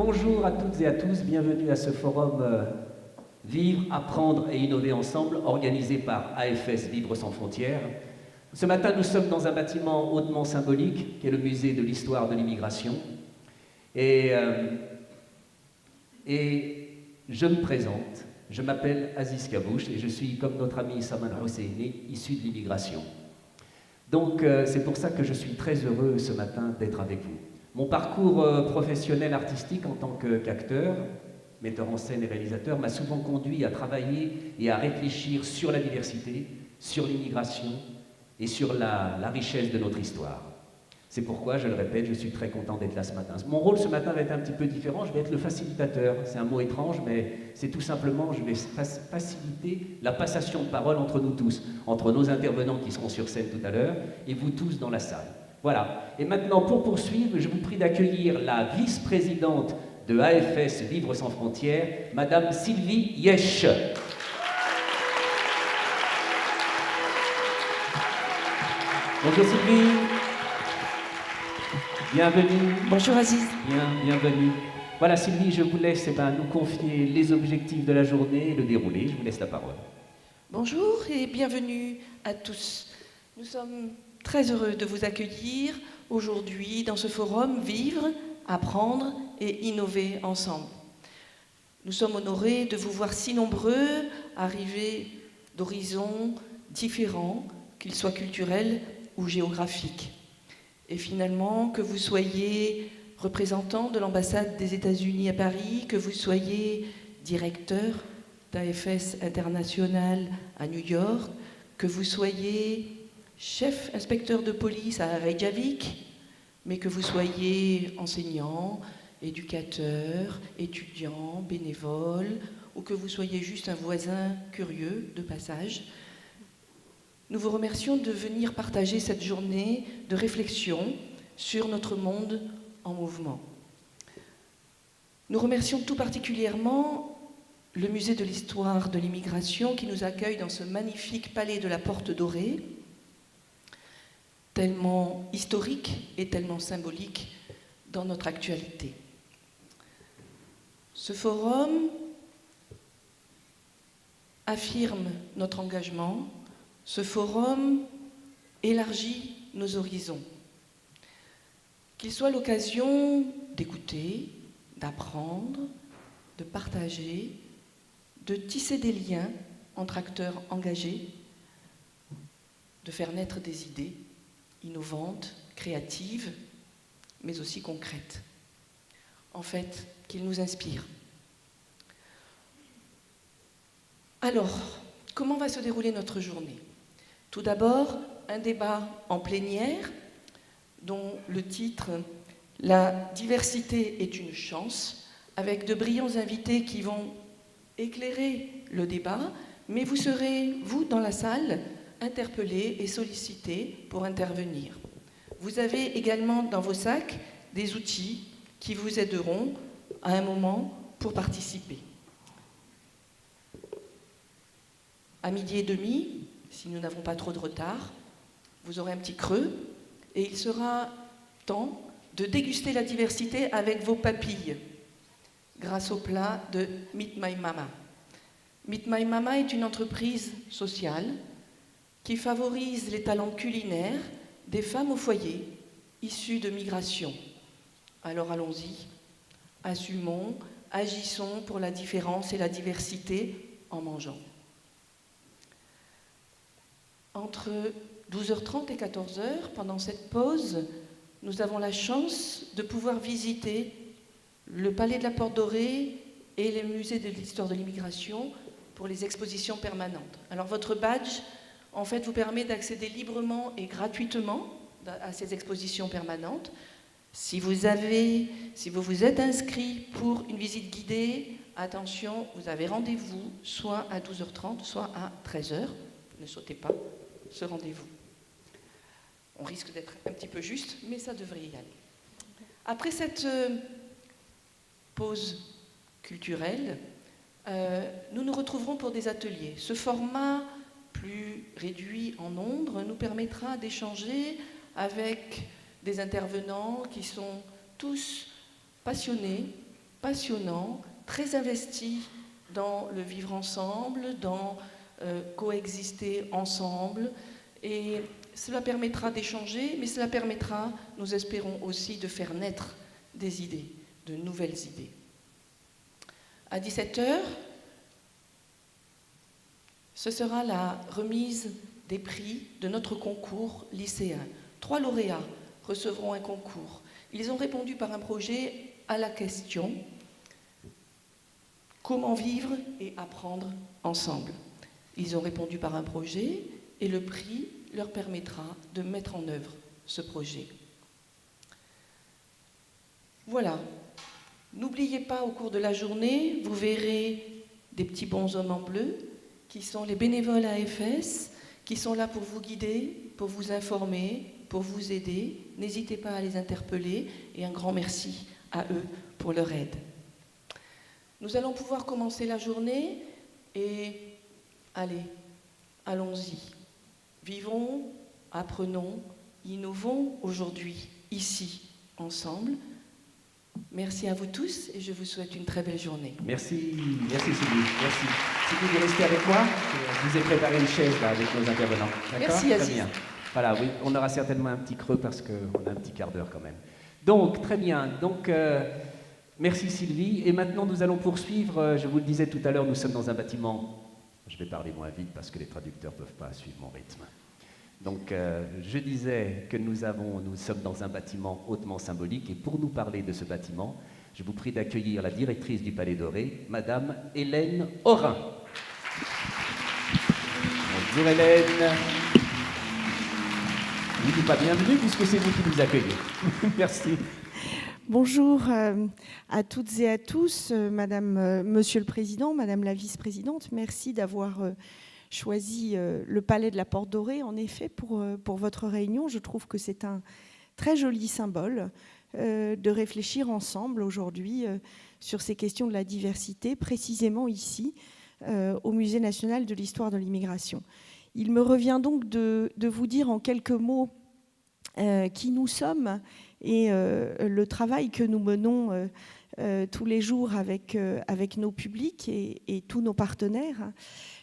bonjour à toutes et à tous, bienvenue à ce forum Vivre, Apprendre et Innover Ensemble, organisé par AFS Vivre sans frontières. Ce matin, nous sommes dans un bâtiment hautement symbolique, qui est le musée de l'histoire de l'immigration. Et je me présente, je m'appelle Aziz Kabouche et je suis, comme notre ami Saman Hosseini, issu de l'immigration. Donc c'est pour ça que je suis très heureux ce matin d'être avec vous. Mon parcours professionnel artistique en tant qu'acteur, metteur en scène et réalisateur m'a souvent conduit à travailler et à réfléchir sur la diversité, sur l'immigration et sur la richesse de notre histoire. C'est pourquoi, je le répète, je suis très content d'être là ce matin. Mon rôle ce matin va être un petit peu différent, je vais être le facilitateur. C'est un mot étrange, mais c'est tout simplement, je vais faciliter la passation de parole entre nous tous, entre nos intervenants qui seront sur scène tout à l'heure et vous tous dans la salle. Voilà. Et maintenant, pour poursuivre, je vous prie d'accueillir la vice-présidente de AFS Vivre sans frontières, Madame Sylvie Yesch. Bonjour Sylvie. Bienvenue. Bonjour Aziz. Bienvenue. Voilà Sylvie, je vous laisse nous confier les objectifs de la journée et le dérouler. Je vous laisse la parole. Bonjour et bienvenue à tous. Nous sommes très heureux de vous accueillir aujourd'hui dans ce forum Vivre, Apprendre et Innover ensemble. Nous sommes honorés de vous voir si nombreux arriver d'horizons différents, qu'ils soient culturels ou géographiques. Et finalement, que vous soyez représentant de l'ambassade des États-Unis à Paris, que vous soyez directeur d'AFS International à New York, que vous soyez chef inspecteur de police à Reykjavik, mais que vous soyez enseignant, éducateur, étudiant, bénévole, ou que vous soyez juste un voisin curieux de passage, nous vous remercions de venir partager cette journée de réflexion sur notre monde en mouvement. Nous remercions tout particulièrement le Musée de l'Histoire de l'Immigration qui nous accueille dans ce magnifique palais de la Porte Dorée, tellement historique et tellement symbolique dans notre actualité. Ce forum affirme notre engagement. Ce forum élargit nos horizons. Qu'il soit l'occasion d'écouter, d'apprendre, de partager, de tisser des liens entre acteurs engagés, de faire naître des idées innovantes, créatives, mais aussi concrètes. En fait, qu'il nous inspire. Alors, comment va se dérouler notre journée ? Tout d'abord, un débat en plénière dont le titre « La diversité est une chance » avec de brillants invités qui vont éclairer le débat, mais vous serez, vous, dans la salle, interpellés et sollicités pour intervenir. Vous avez également dans vos sacs des outils qui vous aideront à un moment pour participer. À 12h30, si nous n'avons pas trop de retard, vous aurez un petit creux et il sera temps de déguster la diversité avec vos papilles grâce au plat de Meet My Mama. Meet My Mama est une entreprise sociale qui favorise les talents culinaires des femmes au foyer issues de migration. Alors allons-y, assumons, agissons pour la différence et la diversité en mangeant. Entre 12h30 et 14h, pendant cette pause, nous avons la chance de pouvoir visiter le Palais de la Porte Dorée et les musées de l'histoire de l'immigration pour les expositions permanentes. Alors votre badge, en fait, vous permet d'accéder librement et gratuitement à ces expositions permanentes. Si vous vous êtes inscrit pour une visite guidée, attention, vous avez rendez-vous soit à 12h30, soit à 13h. Ne sautez pas ce rendez-vous. On risque d'être un petit peu juste, mais ça devrait y aller. Après cette pause culturelle, nous nous retrouverons pour des ateliers. Ce format plus réduit en nombre nous permettra d'échanger avec des intervenants qui sont tous passionnés passionnant, très investi dans le vivre ensemble, dans coexister ensemble. Et cela permettra d'échanger, mais cela permettra, nous espérons aussi, de faire naître des idées, de nouvelles idées. À 17h, ce sera la remise des prix de notre concours lycéen. 3 lauréats recevront un concours. Ils ont répondu par un projet à la question « Comment vivre et apprendre ensemble ?» Ils ont répondu par un projet et le prix leur permettra de mettre en œuvre ce projet. Voilà. N'oubliez pas, au cours de la journée, vous verrez des petits bonshommes en bleu qui sont les bénévoles AFS, qui sont là pour vous guider, pour vous informer, pour vous aider. N'hésitez pas à les interpeller et un grand merci à eux pour leur aide. Nous allons pouvoir commencer la journée et allez, allons-y. Vivons, apprenons, innovons aujourd'hui, ici, ensemble. Merci à vous tous et je vous souhaite une très belle journée. Merci Sylvie, merci. Sylvie, vous restez avec moi. Je vous ai préparé une chaise là avec nos intervenants. Merci Aziz. Très bien. Voilà, oui, on aura certainement un petit creux parce qu'on a un petit quart d'heure quand même. Donc, très bien. Donc, merci Sylvie. Et maintenant, nous allons poursuivre. Je vous le disais tout à l'heure, nous sommes dans un bâtiment. Je vais parler moins vite parce que les traducteurs ne peuvent pas suivre mon rythme. Donc, je disais que nous sommes dans un bâtiment hautement symbolique. Et pour nous parler de ce bâtiment, je vous prie d'accueillir la directrice du Palais Doré, Madame Hélène Orin. Bonjour Hélène. Je ne vous dis pas bienvenue puisque c'est vous qui nous accueillez. Merci. Bonjour à toutes et à tous, Monsieur le Président, Madame la Vice-présidente. Merci d'avoir choisi le Palais de la Porte Dorée, en effet, pour votre réunion. Je trouve que c'est un très joli symbole de réfléchir ensemble aujourd'hui sur ces questions de la diversité, précisément ici, au Musée national de l'histoire de l'immigration. Il me revient donc de vous dire en quelques mots qui nous sommes et le travail que nous menons tous les jours avec nos publics et tous nos partenaires.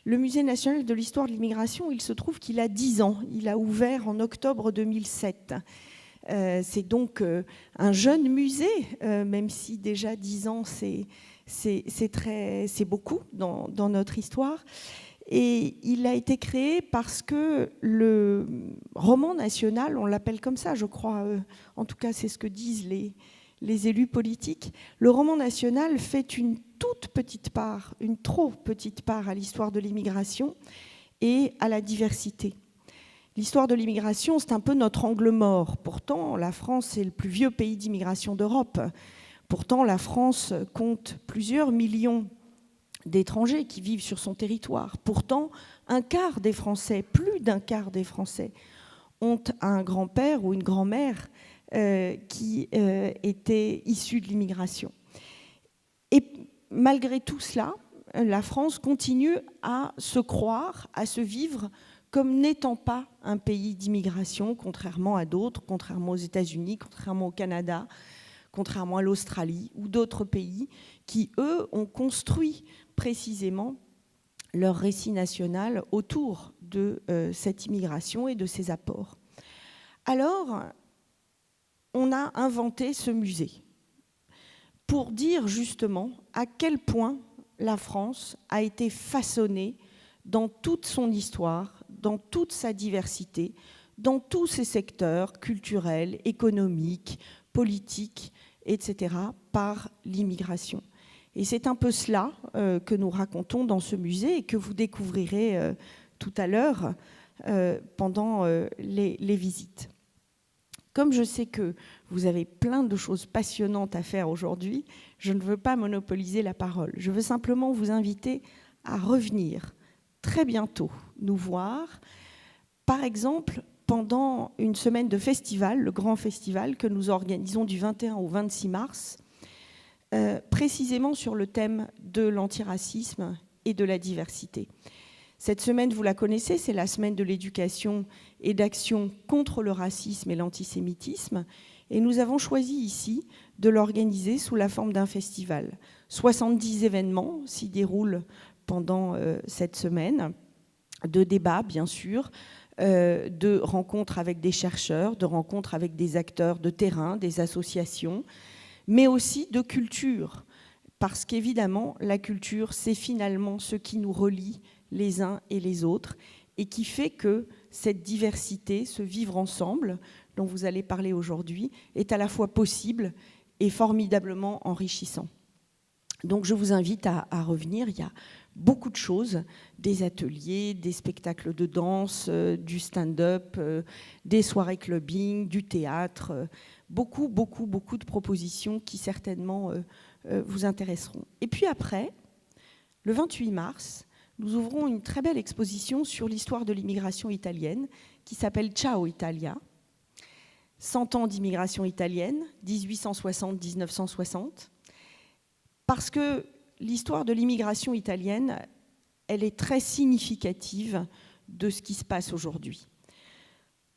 Le Musée national de l'histoire de l'immigration, il se trouve qu'il a 10 ans. Il a ouvert en octobre 2007. C'est donc un jeune musée, même si déjà 10 ans, c'est beaucoup dans notre histoire. Et il a été créé parce que le roman national, on l'appelle comme ça, je crois, en tout cas c'est ce que disent les élus politiques, le roman national fait une toute petite part, une trop petite part à l'histoire de l'immigration et à la diversité. L'histoire de l'immigration, c'est un peu notre angle mort. Pourtant, la France est le plus vieux pays d'immigration d'Europe. Pourtant, la France compte plusieurs millions d'étrangers qui vivent sur son territoire. Pourtant, un quart des Français, plus d'un quart des Français, ont un grand-père ou une grand-mère qui était issu de l'immigration. Et malgré tout cela, la France continue à se croire, à se vivre comme n'étant pas un pays d'immigration, contrairement à d'autres, contrairement aux États-Unis, contrairement au Canada, contrairement à l'Australie ou d'autres pays qui, eux, ont construit précisément leur récit national autour de cette immigration et de ses apports. Alors, on a inventé ce musée pour dire justement à quel point la France a été façonnée dans toute son histoire, dans toute sa diversité, dans tous ses secteurs culturels, économiques, politiques, etc., par l'immigration. Et c'est un peu cela que nous racontons dans ce musée et que vous découvrirez tout à l'heure pendant les visites. Comme je sais que vous avez plein de choses passionnantes à faire aujourd'hui, je ne veux pas monopoliser la parole. Je veux simplement vous inviter à revenir très bientôt nous voir, par exemple, pendant une semaine de festival, le grand festival que nous organisons du 21 au 26 mars, précisément sur le thème de l'antiracisme et de la diversité. Cette semaine, vous la connaissez, c'est la semaine de l'éducation et d'action contre le racisme et l'antisémitisme. Et nous avons choisi ici de l'organiser sous la forme d'un festival. 70 événements s'y déroulent pendant cette semaine, de débats bien sûr, de rencontres avec des chercheurs, de rencontres avec des acteurs de terrain, des associations, mais aussi de culture. Parce qu'évidemment, la culture, c'est finalement ce qui nous relie les uns et les autres et qui fait que cette diversité, ce vivre ensemble dont vous allez parler aujourd'hui, est à la fois possible et formidablement enrichissant. Donc je vous invite à revenir. Il y a beaucoup de choses, des ateliers, des spectacles de danse, du stand-up, des soirées clubbing, du théâtre, beaucoup de propositions qui certainement vous intéresseront. Et puis après, le 28 mars, nous ouvrons une très belle exposition sur l'histoire de l'immigration italienne qui s'appelle Ciao Italia. 100 ans d'immigration italienne, 1860-1960. Parce que l'histoire de l'immigration italienne, elle est très significative de ce qui se passe aujourd'hui.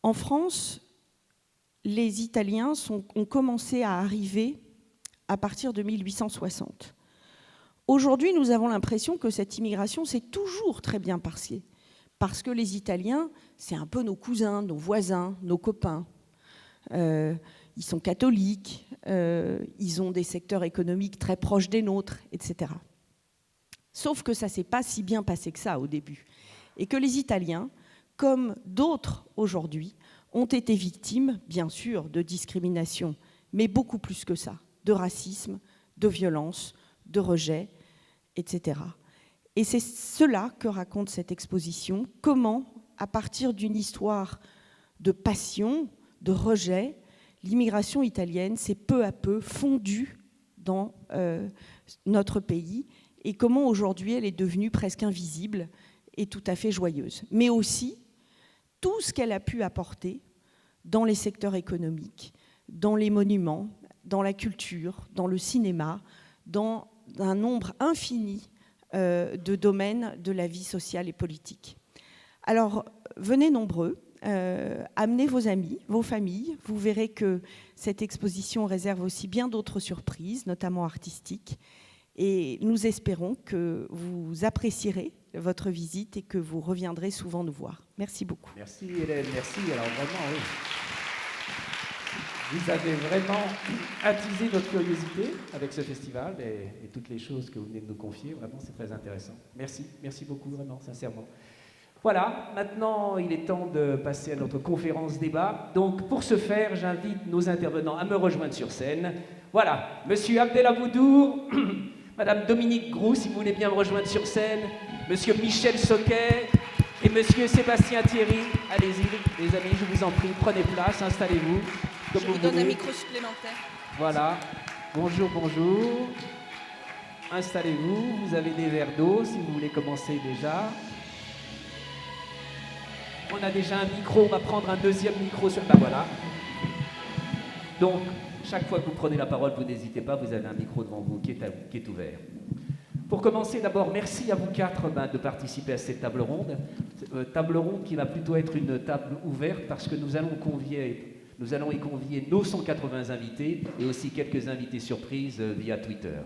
En France, les Italiens ont commencé à arriver à partir de 1860. Aujourd'hui, nous avons l'impression que cette immigration s'est toujours très bien passée, parce que les Italiens, c'est un peu nos cousins, nos voisins, nos copains. Ils sont catholiques, ils ont des secteurs économiques très proches des nôtres, etc. Sauf que ça ne s'est pas si bien passé que ça au début. Et que les Italiens, comme d'autres aujourd'hui, ont été victimes, bien sûr, de discrimination, mais beaucoup plus que ça, de racisme, de violence, de rejet, etc. Et c'est cela que raconte cette exposition, comment, à partir d'une histoire de passion, de rejet, l'immigration italienne s'est peu à peu fondue dans notre pays et comment aujourd'hui elle est devenue presque invisible et tout à fait joyeuse. Mais aussi tout ce qu'elle a pu apporter dans les secteurs économiques, dans les monuments, dans la culture, dans le cinéma, dans un nombre infini de domaines de la vie sociale et politique. Alors, venez nombreux, amenez vos amis, vos familles. Vous verrez que cette exposition réserve aussi bien d'autres surprises, notamment artistiques. Et nous espérons que vous apprécierez votre visite et que vous reviendrez souvent nous voir. Merci beaucoup. Merci Hélène, merci. Alors vraiment, oui. Vous avez vraiment attisé notre curiosité avec ce festival et toutes les choses que vous venez de nous confier. Vraiment, c'est très intéressant. Merci, merci beaucoup, vraiment, sincèrement. Voilà, maintenant, il est temps de passer à notre conférence débat. Donc, pour ce faire, j'invite nos intervenants à me rejoindre sur scène. Voilà, Monsieur Abdelaboudour, Madame Dominique Groux, si vous voulez bien me rejoindre sur scène, Monsieur Michel Soquet et Monsieur Sébastien Thierry. Allez-y, les amis, je vous en prie, prenez place, installez-vous. Je vous donne un micro supplémentaire. Voilà, bonjour, bonjour. Installez-vous, vous avez des verres d'eau si vous voulez commencer déjà. On a déjà un micro, on va prendre un deuxième micro sur... Ben voilà. Donc, chaque fois que vous prenez la parole, vous n'hésitez pas, vous avez un micro devant vous qui est ouvert. Pour commencer, d'abord, merci à vous quatre de participer à cette table ronde. Table ronde qui va plutôt être une table ouverte parce que nous allons y convier nos 180 invités et aussi quelques invités surprises via Twitter.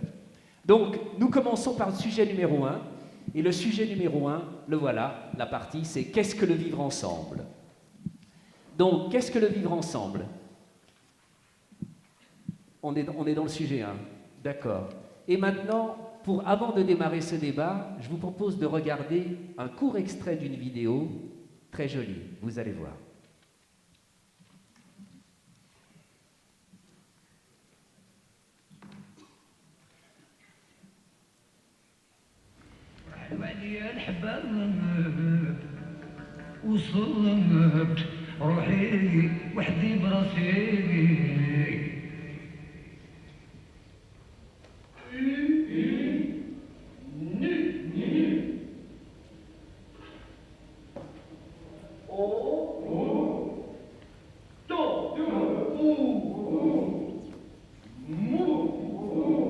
Donc, nous commençons par le sujet numéro 1. Et le sujet numéro 1, le voilà, la partie, c'est « Qu'est-ce que le vivre ensemble ?» Donc, qu'est-ce que le vivre ensemble? On est dans le sujet 1, d'accord. Et maintenant, avant de démarrer ce débat, je vous propose de regarder un court extrait d'une vidéo très jolie, vous allez voir. وعليا الحباب وصلت روحي وحدي براسي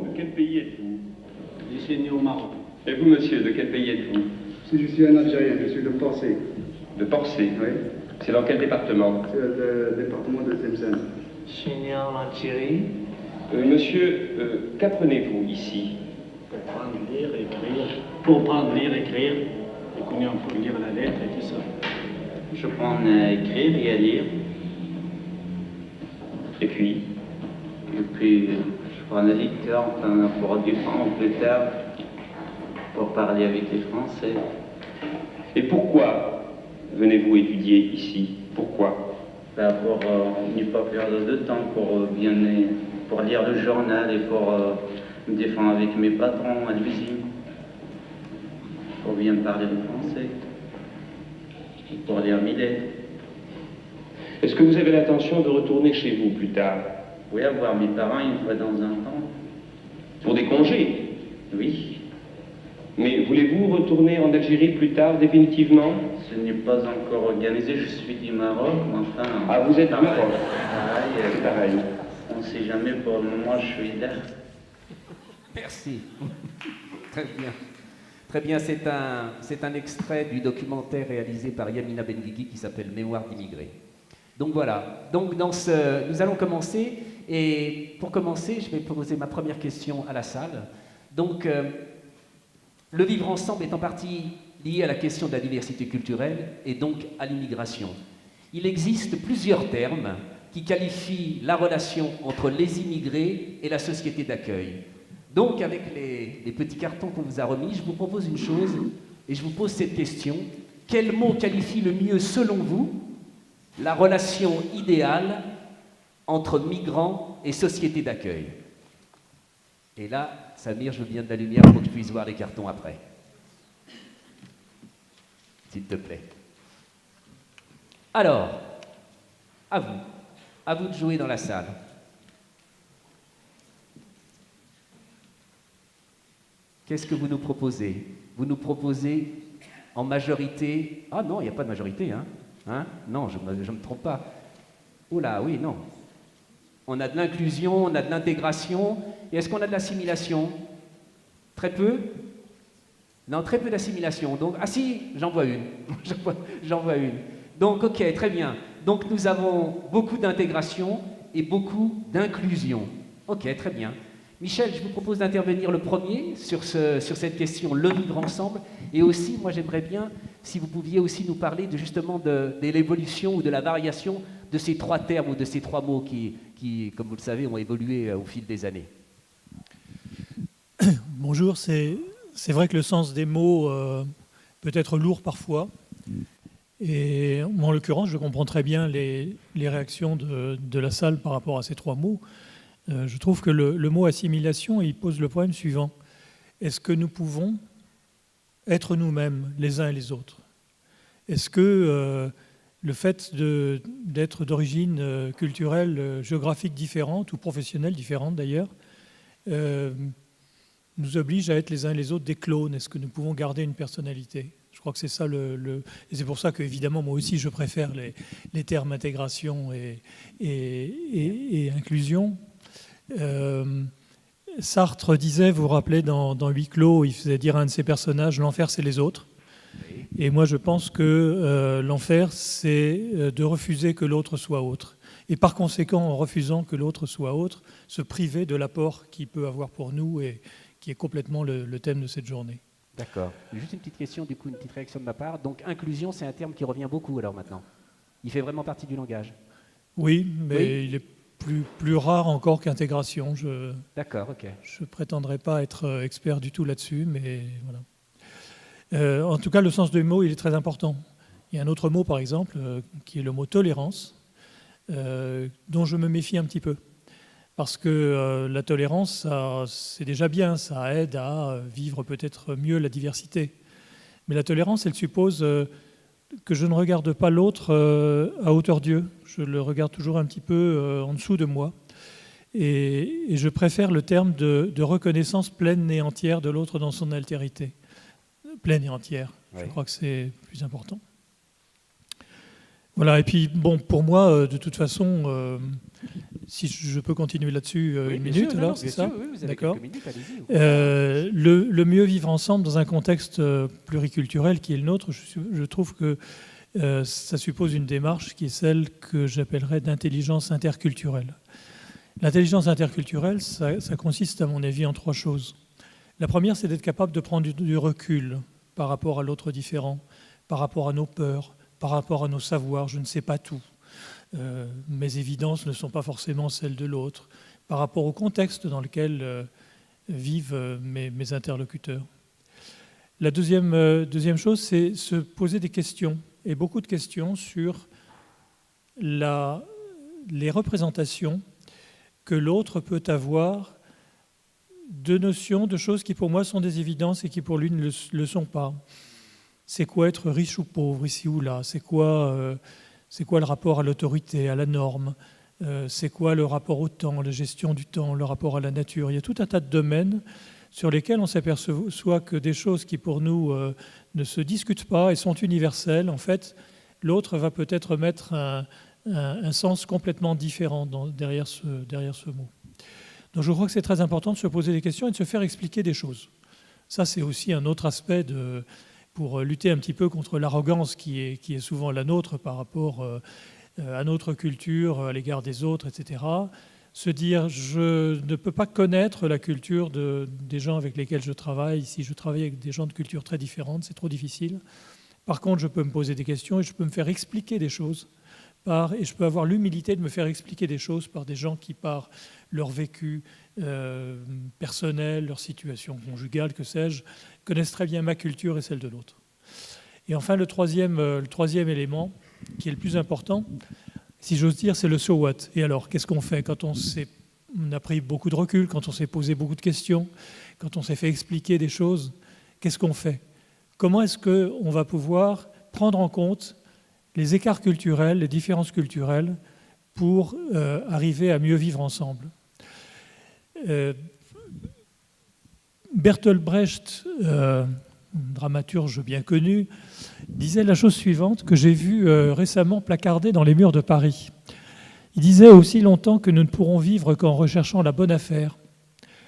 De quel pays êtes-vous? Je suis né au Maroc. Et vous, monsieur, de quel pays êtes-vous? Je suis un Algérien, je suis de Porcé. De Porcé? Oui. C'est dans quel département? C'est le département de Tlemcen. Je suis né en Algérie. Monsieur, qu'apprenez-vous ici? Pour prendre, lire, écrire. Pour prendre, lire, écrire. Et qu'on faut lire la lettre et tout ça. Je prends à écrire et à lire. Et puis? Et puis, je prends un dicteur, enfin, pour du franc plus tard, pour parler avec les Français. Et pourquoi venez-vous étudier ici? Pourquoi? Ben, pour ne pas perdre de temps, pour lire le journal et pour me défendre avec mes patrons à l'usine. Pour bien parler le français. Et pour lire mes lettres. Est-ce que vous avez l'intention de retourner chez vous plus tard? Oui, à voir mes parents une fois dans un temps. Pour des congés? Oui. Mais voulez-vous retourner en Algérie plus tard, définitivement? Ce n'est pas encore organisé, je suis du Maroc, mais enfin... Ah, vous êtes du Maroc? Pareil, pareil. On ne sait jamais, pour le moment, je suis là. Merci. Très bien. Très bien, c'est un extrait du documentaire réalisé par Yamina Benguigui qui s'appelle Mémoire d'immigrés. Donc voilà, donc nous allons commencer, et pour commencer, je vais poser ma première question à la salle. Donc, le vivre ensemble est en partie lié à la question de la diversité culturelle et donc à l'immigration. Il existe plusieurs termes qui qualifient la relation entre les immigrés et la société d'accueil. Donc, avec les petits cartons qu'on vous a remis, je vous propose une chose, et je vous pose cette question. Quel mot qualifie le mieux, selon vous, la relation idéale entre migrants et société d'accueil? Et là, Samir, je veux bien de la lumière pour que je puisse voir les cartons après. S'il te plaît. Alors, à vous de jouer dans la salle. Qu'est-ce que vous nous proposez? Vous nous proposez en majorité... Ah non, il n'y a pas de majorité, hein, non, je ne me trompe pas. Oh là, oui, non. On a de l'inclusion, on a de l'intégration. Et est-ce qu'on a de l'assimilation? Très peu? Non, très peu d'assimilation. Donc, ah si, j'en vois une. J'en vois une. Donc, ok, très bien. Donc, nous avons beaucoup d'intégration et beaucoup d'inclusion. Ok, très bien. Michel, je vous propose d'intervenir le premier sur cette question, le vivre ensemble. Et aussi, moi, j'aimerais bien, si vous pouviez aussi nous parler justement de l'évolution ou de la variation de ces trois termes ou de ces trois mots qui, comme vous le savez, ont évolué au fil des années. Bonjour, c'est vrai que le sens des mots peut être lourd parfois. Et moi, en l'occurrence, je comprends très bien les réactions de la salle par rapport à ces trois mots. Je trouve que le mot assimilation, il pose le problème suivant. Est-ce que nous pouvons être nous-mêmes, les uns et les autres? Est-ce que le fait d'être d'origine culturelle, géographique différente ou professionnelle différente d'ailleurs, nous oblige à être les uns et les autres des clones? Est-ce que nous pouvons garder une personnalité? Je crois que c'est ça et c'est pour ça que, évidemment, moi aussi, je préfère les termes intégration et inclusion. Sartre disait, vous vous rappelez, dans Huis clos, il faisait dire à un de ses personnages, l'enfer, c'est les autres. Et moi, je pense que l'enfer, c'est de refuser que l'autre soit autre. Et par conséquent, en refusant que l'autre soit autre, se priver de l'apport qu'il peut avoir pour nous et qui est complètement le thème de cette journée. D'accord. Juste une petite question, du coup, une petite réaction de ma part. Donc, inclusion, c'est un terme qui revient beaucoup, alors, maintenant. Il fait vraiment partie du langage. Oui, mais il est plus rare encore qu'intégration. D'accord, ok. Je ne prétendrai pas être expert du tout là-dessus, mais voilà. En tout cas, le sens du mot, il est très important. Il y a un autre mot, par exemple, qui est le mot tolérance, dont je me méfie un petit peu. Parce que la tolérance, c'est déjà bien, ça aide à vivre peut-être mieux la diversité. Mais la tolérance, elle suppose que je ne regarde pas l'autre à hauteur d'yeux. Je le regarde toujours un petit peu en dessous de moi. Et je préfère le terme de reconnaissance pleine et entière de l'autre dans son altérité. Pleine et entière, oui. Je crois que c'est plus important. Voilà, et puis bon, pour moi, de toute façon, si je peux continuer là-dessus une minute, alors c'est ça ? Oui, vous avez quelques minutes, allez-y. Le mieux vivre ensemble dans un contexte pluriculturel qui est le nôtre, je trouve que ça suppose une démarche qui est celle que j'appellerais d'intelligence interculturelle. L'intelligence interculturelle, ça consiste à mon avis en 3 choses. La première, c'est d'être capable de prendre du recul par rapport à l'autre différent, par rapport à nos peurs, par rapport à nos savoirs. Je ne sais pas tout. Mes évidences ne sont pas forcément celles de l'autre, par rapport au contexte dans lequel vivent mes interlocuteurs. La deuxième chose, c'est se poser des questions, et beaucoup de questions sur les représentations que l'autre peut avoir de notions, de choses qui pour moi sont des évidences et qui pour lui ne le sont pas. C'est quoi être riche ou pauvre ici ou là? C'est quoi le rapport à l'autorité, à la norme? C'est quoi le rapport au temps, la gestion du temps, le rapport à la nature? Il y a tout un tas de domaines sur lesquels on s'aperçoit que des choses qui pour nous ne se discutent pas et sont universelles, en fait, l'autre va peut-être mettre un sens complètement différent derrière ce mot. Donc je crois que c'est très important de se poser des questions et de se faire expliquer des choses. Ça, c'est aussi un autre aspect pour lutter un petit peu contre l'arrogance qui est souvent la nôtre par rapport à notre culture, à l'égard des autres, etc. Se dire, je ne peux pas connaître la culture des gens avec lesquels je travaille. Si je travaille avec des gens de cultures très différentes, c'est trop difficile. Par contre, je peux me poser des questions et je peux me faire expliquer des choses. Et je peux avoir l'humilité de me faire expliquer des choses par des gens qui, par leur vécu personnel, leur situation conjugale, que sais-je, connaissent très bien ma culture et celle de l'autre. Et enfin, le troisième élément, qui est le plus important, si j'ose dire, c'est le so what. Et alors, qu'est-ce qu'on fait quand on a pris beaucoup de recul, quand on s'est posé beaucoup de questions, quand on s'est fait expliquer des choses? Qu'est-ce qu'on fait? Comment est-ce qu'on va pouvoir prendre en compte les écarts culturels, les différences culturelles, pour arriver à mieux vivre ensemble? Bertolt Brecht, dramaturge bien connu, disait la chose suivante que j'ai vue récemment placardée dans les murs de Paris. Il disait « Aussi longtemps que nous ne pourrons vivre qu'en recherchant la bonne affaire,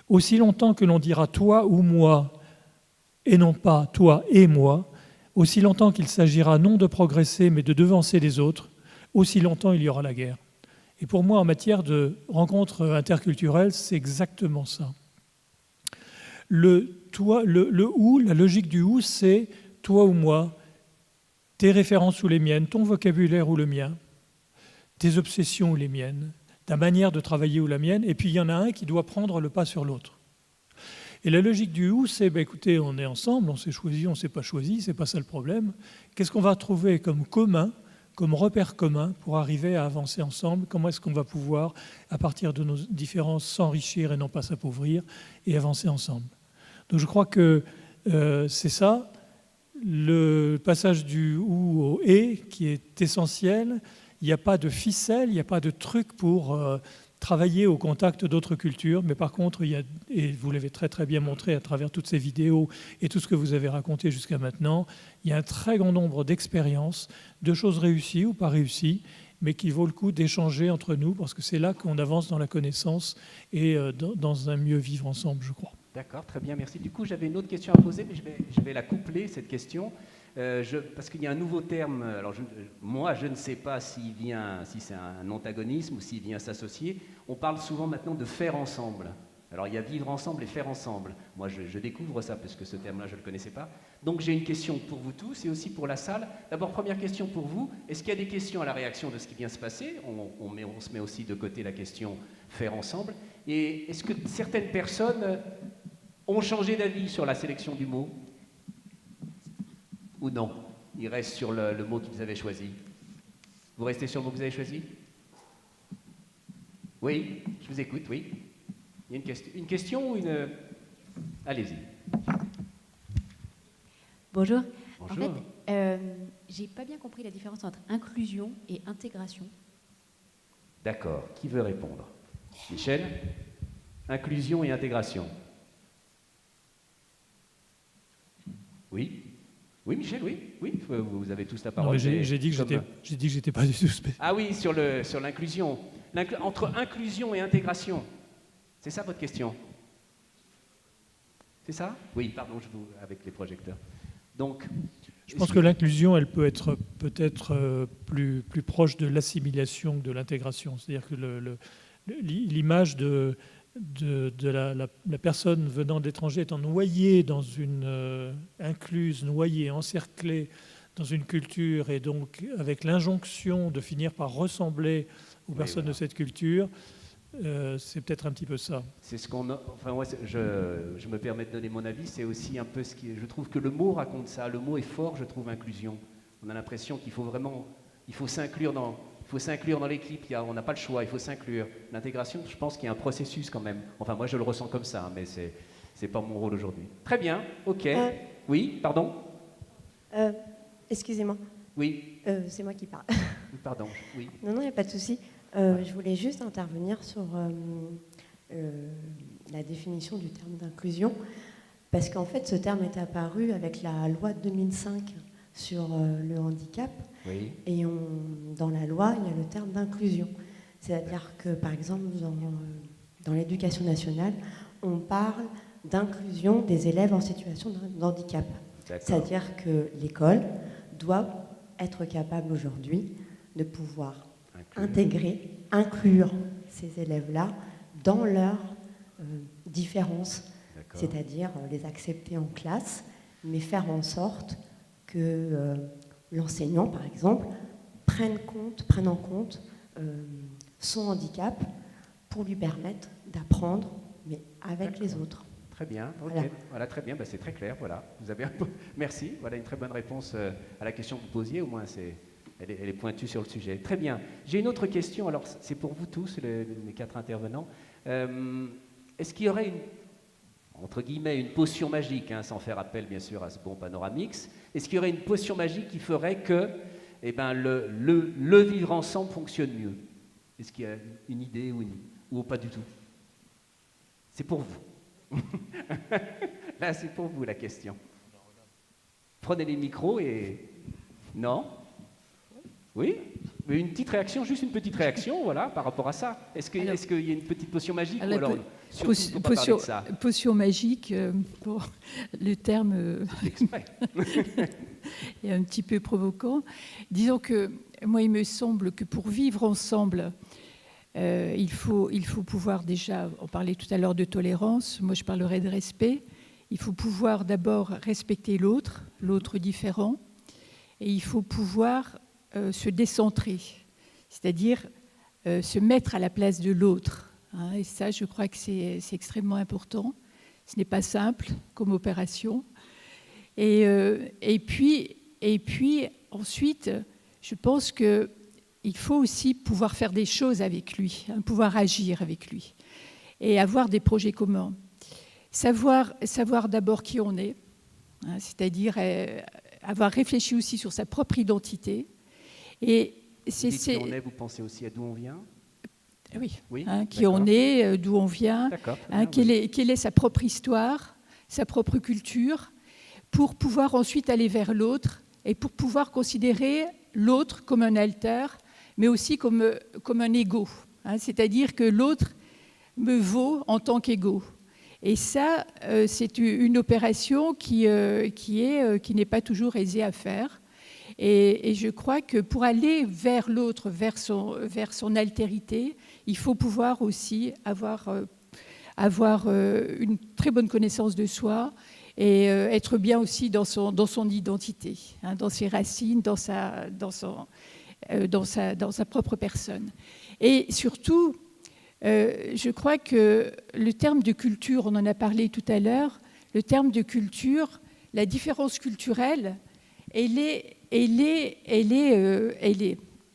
aussi longtemps que l'on dira toi ou moi et non pas toi et moi, aussi longtemps qu'il s'agira non de progresser mais de devancer les autres, aussi longtemps il y aura la guerre. » Et pour moi, en matière de rencontres interculturelles, c'est exactement ça. Le ou, la logique du ou, c'est toi ou moi, tes références ou les miennes, ton vocabulaire ou le mien, tes obsessions ou les miennes, ta manière de travailler ou la mienne, et puis il y en a un qui doit prendre le pas sur l'autre. Et la logique du ou, c'est, écoutez, on est ensemble, on s'est choisi, on ne s'est pas choisi, c'est pas ça le problème. Qu'est-ce qu'on va trouver comme commun, comme repère commun pour arriver à avancer ensemble? Comment est-ce qu'on va pouvoir, à partir de nos différences, s'enrichir et non pas s'appauvrir et avancer ensemble? Donc je crois que c'est ça, le passage du ou au et qui est essentiel. Il n'y a pas de ficelle, il n'y a pas de truc pour travailler au contact d'autres cultures, mais par contre, il y a, et vous l'avez très très bien montré à travers toutes ces vidéos et tout ce que vous avez raconté jusqu'à maintenant, il y a un très grand nombre d'expériences, de choses réussies ou pas réussies, mais qu'il vaut le coup d'échanger entre nous, parce que c'est là qu'on avance dans la connaissance et dans un mieux vivre ensemble, je crois. D'accord, très bien, merci. Du coup, j'avais une autre question à poser, mais je vais la coupler, cette question, parce qu'il y a un nouveau terme. Alors, moi, je ne sais pas si c'est un antagonisme ou s'il vient s'associer. On parle souvent maintenant de faire ensemble. Alors, il y a vivre ensemble et faire ensemble. Moi, je découvre ça, parce que ce terme-là, je ne le connaissais pas. Donc, j'ai une question pour vous tous et aussi pour la salle. D'abord, première question pour vous. Est-ce qu'il y a des questions à la réaction de ce qui vient se passer? On se met aussi de côté la question faire ensemble. Et est-ce que certaines personnes ont changé d'avis sur la sélection du mot? Ou non? Ils restent sur le mot qu'ils avaient choisi. Vous restez sur le mot que vous avez choisi? Oui, je vous écoute, oui. Il y a une question ou une... Allez-y. Bonjour. Bonjour. En fait, j'ai pas bien compris la différence entre inclusion et intégration. D'accord. Qui veut répondre? Michel? Inclusion et intégration. Oui. Oui, Michel, oui. Vous avez tous la parole. J'ai dit que j'étais pas du tout spécial. Ah oui, sur l'inclusion. Entre inclusion et intégration. C'est ça votre question? C'est ça? Oui, pardon, avec les projecteurs. Donc, Je pense que l'inclusion, elle peut être peut-être plus proche de l'assimilation que de l'intégration. C'est-à-dire que l'image de la personne venant d'étranger étant noyée dans une incluse, noyée, encerclée dans une culture, et donc avec l'injonction de finir par ressembler aux personnes de cette culture, c'est peut-être un petit peu ça. C'est ce qu'on... Enfin, moi, je me permets de donner mon avis, c'est aussi un peu ce qui... Je trouve que le mot raconte ça, le mot est fort, je trouve, inclusion. On a l'impression qu'il faut vraiment... Il faut s'inclure dans l'équipe, on n'a pas le choix, il faut s'inclure. L'intégration, je pense qu'il y a un processus quand même. Enfin, moi, je le ressens comme ça, mais c'est pas mon rôle aujourd'hui. Très bien, ok. Oui, pardon Excusez-moi. Oui. C'est moi qui parle. Pardon, oui. Non, il n'y a pas de souci. Je voulais juste intervenir sur la définition du terme d'inclusion, parce qu'en fait, ce terme est apparu avec la loi de 2005 sur le handicap. Oui. Et dans la loi, il y a le terme d'inclusion. C'est-à-dire que, par exemple, dans l'éducation nationale, on parle d'inclusion des élèves en situation de handicap. C'est-à-dire que l'école doit être capable aujourd'hui de pouvoir inclure ces élèves-là dans leurs différences, c'est-à-dire les accepter en classe, mais faire en sorte que l'enseignant, par exemple, prenne en compte son handicap pour lui permettre d'apprendre, mais avec les autres. Très bien, ok. Voilà, très bien, c'est très clair, voilà. Vous avez Merci, voilà une très bonne réponse à la question que vous posiez, au moins elle est pointue sur le sujet. Très bien. J'ai une autre question, alors c'est pour vous tous, les 4 intervenants. Est-ce qu'il y aurait entre guillemets, une potion magique, sans faire appel bien sûr à ce bon Panoramix, est-ce qu'il y aurait une potion magique qui ferait que le vivre ensemble fonctionne mieux? Est-ce qu'il y a une idée ou pas du tout? C'est pour vous. Là, c'est pour vous la question. Prenez les micros et... Non? Oui? Mais une petite réaction, juste une petite réaction, voilà, par rapport à ça. Est-ce qu'il y a une petite potion magique ou alors potion magique, bon, le terme est un petit peu provoquant. Disons que moi, il me semble que pour vivre ensemble, il faut pouvoir déjà, on parlait tout à l'heure de tolérance, moi je parlerai de respect. Il faut pouvoir d'abord respecter l'autre différent, et il faut pouvoir se décentrer, c'est-à-dire se mettre à la place de l'autre. Et ça, je crois que c'est extrêmement important. Ce n'est pas simple comme opération. Et puis ensuite, je pense qu'il faut aussi pouvoir faire des choses avec lui, pouvoir agir avec lui et avoir des projets communs. Savoir d'abord qui on est, c'est-à-dire avoir réfléchi aussi sur sa propre identité. Et qui on est, vous pensez aussi à d'où on vient? Oui, qui on est, d'où on vient, quelle est sa propre histoire, sa propre culture, pour pouvoir ensuite aller vers l'autre et pour pouvoir considérer l'autre comme un alter, mais aussi comme un ego. C'est-à-dire que l'autre me vaut en tant qu'ego. Et ça, c'est une opération qui n'est pas toujours aisée à faire. Et je crois que pour aller vers l'autre, vers son altérité, il faut pouvoir aussi avoir une très bonne connaissance de soi et être bien aussi dans son identité, dans ses racines, dans sa propre personne. Et surtout, je crois que le terme de culture, on en a parlé tout à l'heure, le terme de culture, la différence culturelle, elle est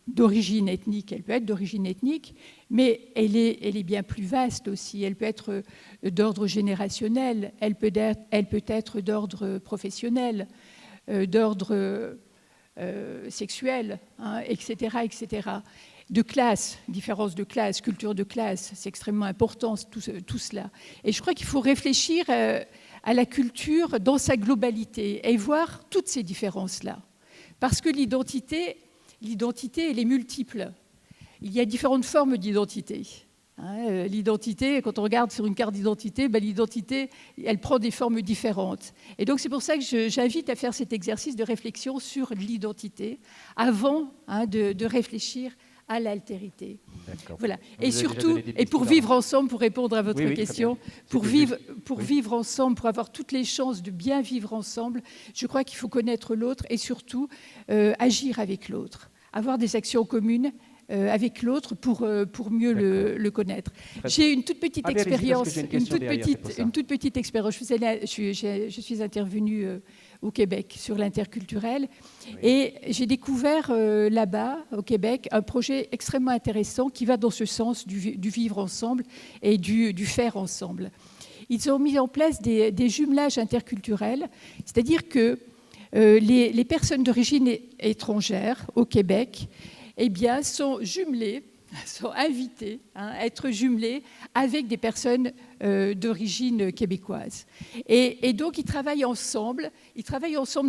d'origine ethnique, elle peut être d'origine ethnique, mais elle est bien plus vaste aussi. Elle peut être d'ordre générationnel, elle peut être d'ordre professionnel, d'ordre sexuel, etc., etc. De classe, différence de classe, culture de classe, c'est extrêmement important tout cela. Et je crois qu'il faut réfléchir à la culture dans sa globalité et voir toutes ces différences-là. Parce que l'identité, elle est multiple. Il y a différentes formes d'identité. L'identité, quand on regarde sur une carte d'identité, l'identité, elle prend des formes différentes. Et donc c'est pour ça que j'invite à faire cet exercice de réflexion sur l'identité avant de réfléchir à l'altérité. Voilà. Et surtout, et pour vivre ensemble, pour répondre à votre question, pour vivre ensemble, pour avoir toutes les chances de bien vivre ensemble, je crois qu'il faut connaître l'autre et surtout agir avec l'autre, avoir des actions communes avec l'autre pour mieux le connaître. J'ai une toute petite expérience. Une toute petite expérience. Je suis intervenue au Québec sur l'interculturel et j'ai découvert là-bas, au Québec, un projet extrêmement intéressant qui va dans ce sens du vivre ensemble et du faire ensemble. Ils ont mis en place des jumelages interculturels, c'est-à-dire que les personnes d'origine étrangère au Québec sont jumelées, sont invitées à être jumelées avec des personnes d'origine québécoise. Et donc, ils travaillent ensemble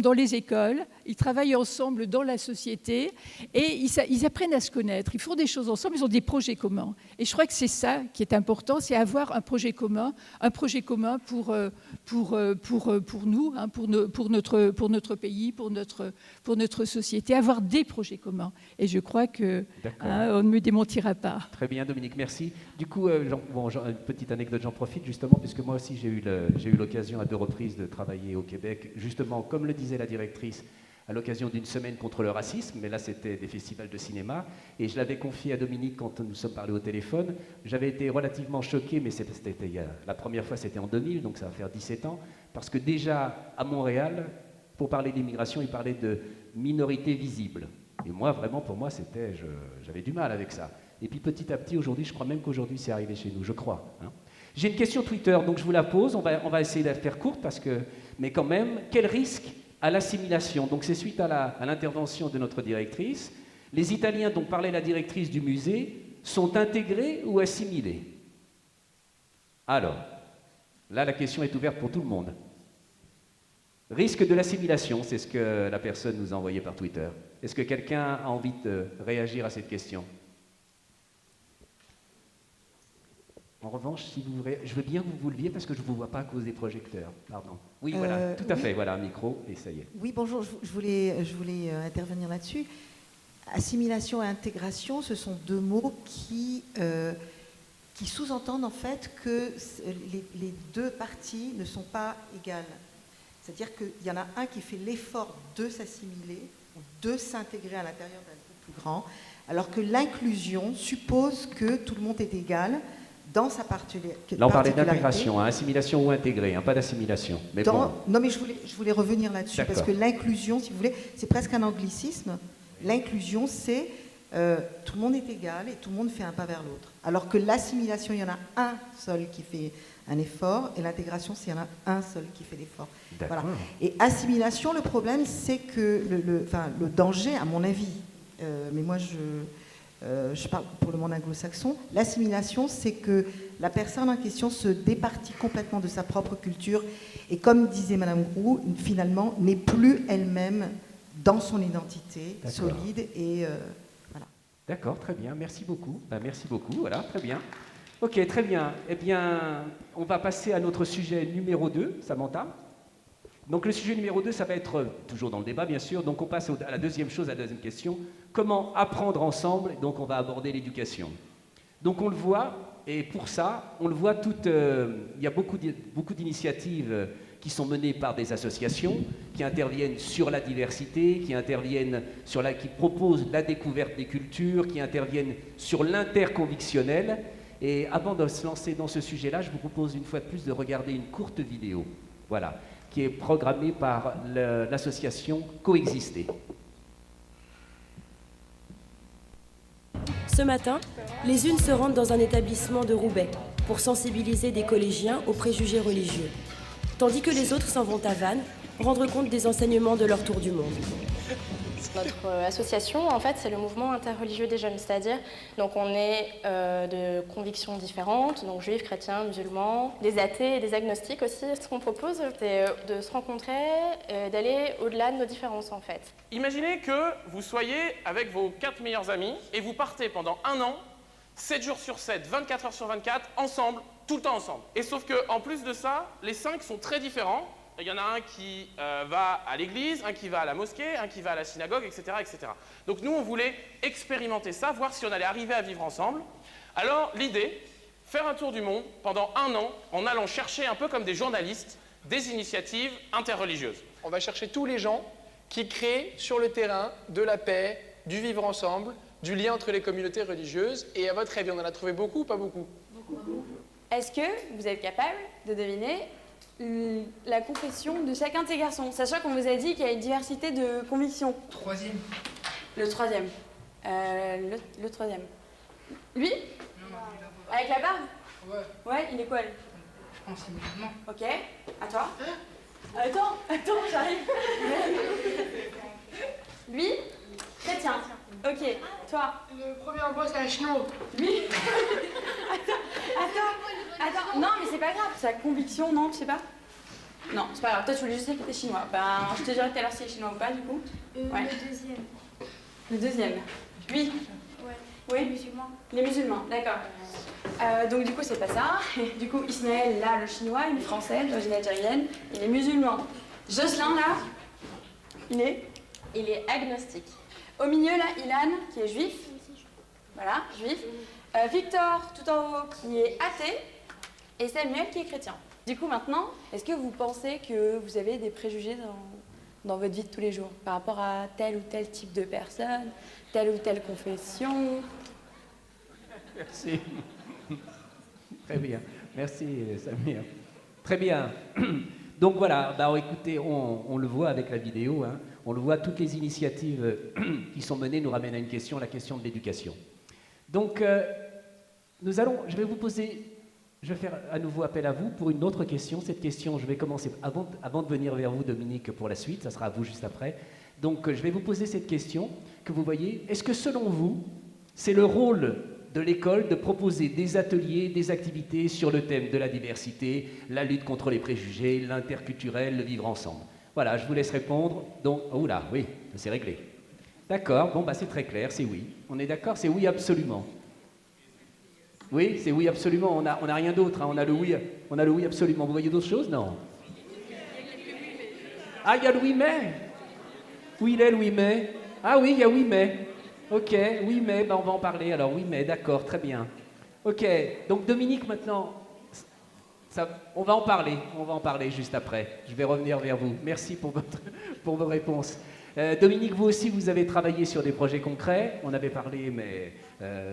dans les écoles, ils travaillent ensemble dans la société et ils apprennent à se connaître. Ils font des choses ensemble, ils ont des projets communs. Et je crois que c'est ça qui est important, c'est avoir un projet commun pour nous, pour notre pays, pour notre société, avoir des projets communs. Et je crois qu'on ne me démentira pas. Très bien, Dominique, merci. Du coup, une petite anecdote, j'en profite justement, puisque moi aussi j'ai eu l'occasion à 2 reprises de travailler au Québec, justement, comme le disait la directrice, à l'occasion d'une semaine contre le racisme, mais là c'était des festivals de cinéma, et je l'avais confié à Dominique quand nous sommes parlé au téléphone. J'avais été relativement choqué, mais la première fois c'était en 2000, donc ça va faire 17 ans, parce que déjà à Montréal, pour parler d'immigration, il parlait de minorité visible. Et moi, vraiment, pour moi, j'avais du mal avec ça. Et puis petit à petit, aujourd'hui, je crois même qu'aujourd'hui c'est arrivé chez nous, je crois. J'ai une question Twitter, donc je vous la pose, on va essayer de la faire courte, mais quand même, quel risque à l'assimilation? Donc c'est suite à l'intervention de notre directrice. Les Italiens dont parlait la directrice du musée sont intégrés ou assimilés? Alors, là la question est ouverte pour tout le monde. Risque de l'assimilation, c'est ce que la personne nous a envoyé par Twitter. Est-ce que quelqu'un a envie de réagir à cette question? En revanche, je veux bien que vous vous leviez parce que je ne vous vois pas à cause des projecteurs. Pardon. Oui, voilà, tout à fait. Voilà, un micro et ça y est. Oui, bonjour, je voulais intervenir là-dessus. Assimilation et intégration, ce sont 2 mots qui sous-entendent en fait que les 2 parties ne sont pas égales. C'est-à-dire qu'il y en a un qui fait l'effort de s'assimiler, de s'intégrer à l'intérieur d'un groupe plus grand, alors que l'inclusion suppose que tout le monde est égal dans sa particularité. Là, on parlait d'intégration, assimilation ou intégré, pas d'assimilation. Non, mais je voulais revenir là-dessus, parce que l'inclusion, si vous voulez, c'est presque un anglicisme. L'inclusion, c'est tout le monde est égal et tout le monde fait un pas vers l'autre. Alors que l'assimilation, il y en a un seul qui fait un effort, et l'intégration, c'est il y en a un seul qui fait l'effort. Voilà. Et assimilation, le problème, c'est que le danger, à mon avis, mais moi je parle pour le monde anglo-saxon, l'assimilation, c'est que la personne en question se départit complètement de sa propre culture et, comme disait Madame Roux, finalement, n'est plus elle-même dans son identité solide et voilà. D'accord, très bien, merci beaucoup. Merci beaucoup, voilà, très bien. Ok, très bien. Eh bien, on va passer à notre sujet numéro 2, Samantha. Donc le sujet numéro 2, ça va être, toujours dans le débat bien sûr, donc on passe à la deuxième question, comment apprendre ensemble, donc on va aborder l'éducation. Donc on le voit, et pour ça, on le voit il y a beaucoup d'initiatives qui sont menées par des associations, qui interviennent sur la diversité, qui proposent la découverte des cultures, qui interviennent sur l'interconvictionnel. Et avant de se lancer dans ce sujet-là, je vous propose une fois de plus de regarder une courte vidéo. Voilà, qui est programmée par l'association Coexister. Ce matin, les unes se rendent dans un établissement de Roubaix pour sensibiliser des collégiens aux préjugés religieux, tandis que les autres s'en vont à Vannes rendre compte des enseignements de leur tour du monde. Notre association, en fait, c'est le mouvement interreligieux des jeunes, c'est-à-dire, donc on est de convictions différentes, donc juifs, chrétiens, musulmans, des athées et des agnostiques aussi. Ce qu'on propose, c'est de se rencontrer, d'aller au-delà de nos différences, en fait. Imaginez que vous soyez avec vos 4 meilleurs amis et vous partez pendant 1 an 7 jours sur 7, 24 heures sur 24, ensemble, tout le temps ensemble. Et sauf qu'en plus de ça, les 5 sont très différents. Il y en a un qui va à l'église, un qui va à la mosquée, un qui va à la synagogue, etc., etc. Donc nous, on voulait expérimenter ça, voir si on allait arriver à vivre ensemble. Alors l'idée, faire un tour du monde pendant 1 an en allant chercher un peu comme des journalistes des initiatives interreligieuses. On va chercher tous les gens qui créent sur le terrain de la paix, du vivre ensemble, du lien entre les communautés religieuses. Et à votre avis, on en a trouvé beaucoup ou pas beaucoup? Est-ce que vous êtes capable de deviner la confession de chacun de ces garçons, sachant qu'on vous a dit qu'il y a une diversité de convictions? Troisième. Le troisième. Le troisième. Lui? Non. Avec la barbe? Ouais. Ouais, il est quoi lui? Je pense que c'est musulman. Ok. À toi? Attends, j'arrive. Lui? Chrétien. Ok. Toi? Le premier en bas, c'est un chinois. Lui? Attends. Non, mais c'est pas grave. Sa conviction, non, je sais pas. Non, c'est pas grave. Toi, tu voulais juste dire que t'es chinois. Ben, je te dirai tout à l'heure si c'est chinois ou pas, du coup. Ouais. Le deuxième. Le deuxième. Lui? Ouais. Oui. Les musulmans. Les musulmans, d'accord. Donc du coup, c'est pas ça. Et, du coup, Ismaël, là, le chinois, une française, d'origine algérienne, et les musulmans. Jocelyn, là, il est agnostique. Au milieu, là, Ilan, qui est juif. Voilà, juif. Victor, tout en haut, qui est athée. Et Samuel, qui est chrétien. Du coup, maintenant, est-ce que vous pensez que vous avez des préjugés dans votre vie de tous les jours par rapport à tel ou tel type de personne, telle ou telle confession? Merci. Très bien. Merci, Samir. Très bien. Donc voilà, bah, écoutez, on le voit avec la vidéo, hein, on le voit, toutes les initiatives qui sont menées nous ramènent à une question, la question de l'éducation. Donc, je vais vous poser, je vais faire à nouveau appel à vous pour une autre question. Cette question, je vais commencer, avant de venir vers vous, Dominique, pour la suite, ça sera à vous juste après. Donc, je vais vous poser cette question que vous voyez. Est-ce que selon vous, c'est le rôle de l'école de proposer des ateliers, des activités sur le thème de la diversité, la lutte contre les préjugés, l'interculturel, le vivre ensemble? Voilà, je vous laisse répondre. Donc, oh là, oui, c'est réglé. D'accord, bon, bah, c'est très clair, c'est oui. On est d'accord, c'est oui absolument. Oui, c'est oui absolument, on n'a rien d'autre, hein. On a le oui absolument. Vous voyez d'autres choses? Non. Ah, il y a le oui mais. Où il est le oui mais? Ah oui, il y a oui mais. Ok, oui mais, ben on va en parler alors, oui mais, d'accord, très bien. Ok, donc Dominique maintenant, on va en parler juste après. Je vais revenir vers vous. Merci pour vos réponses. Dominique, vous aussi, vous avez travaillé sur des projets concrets. On avait parlé, mais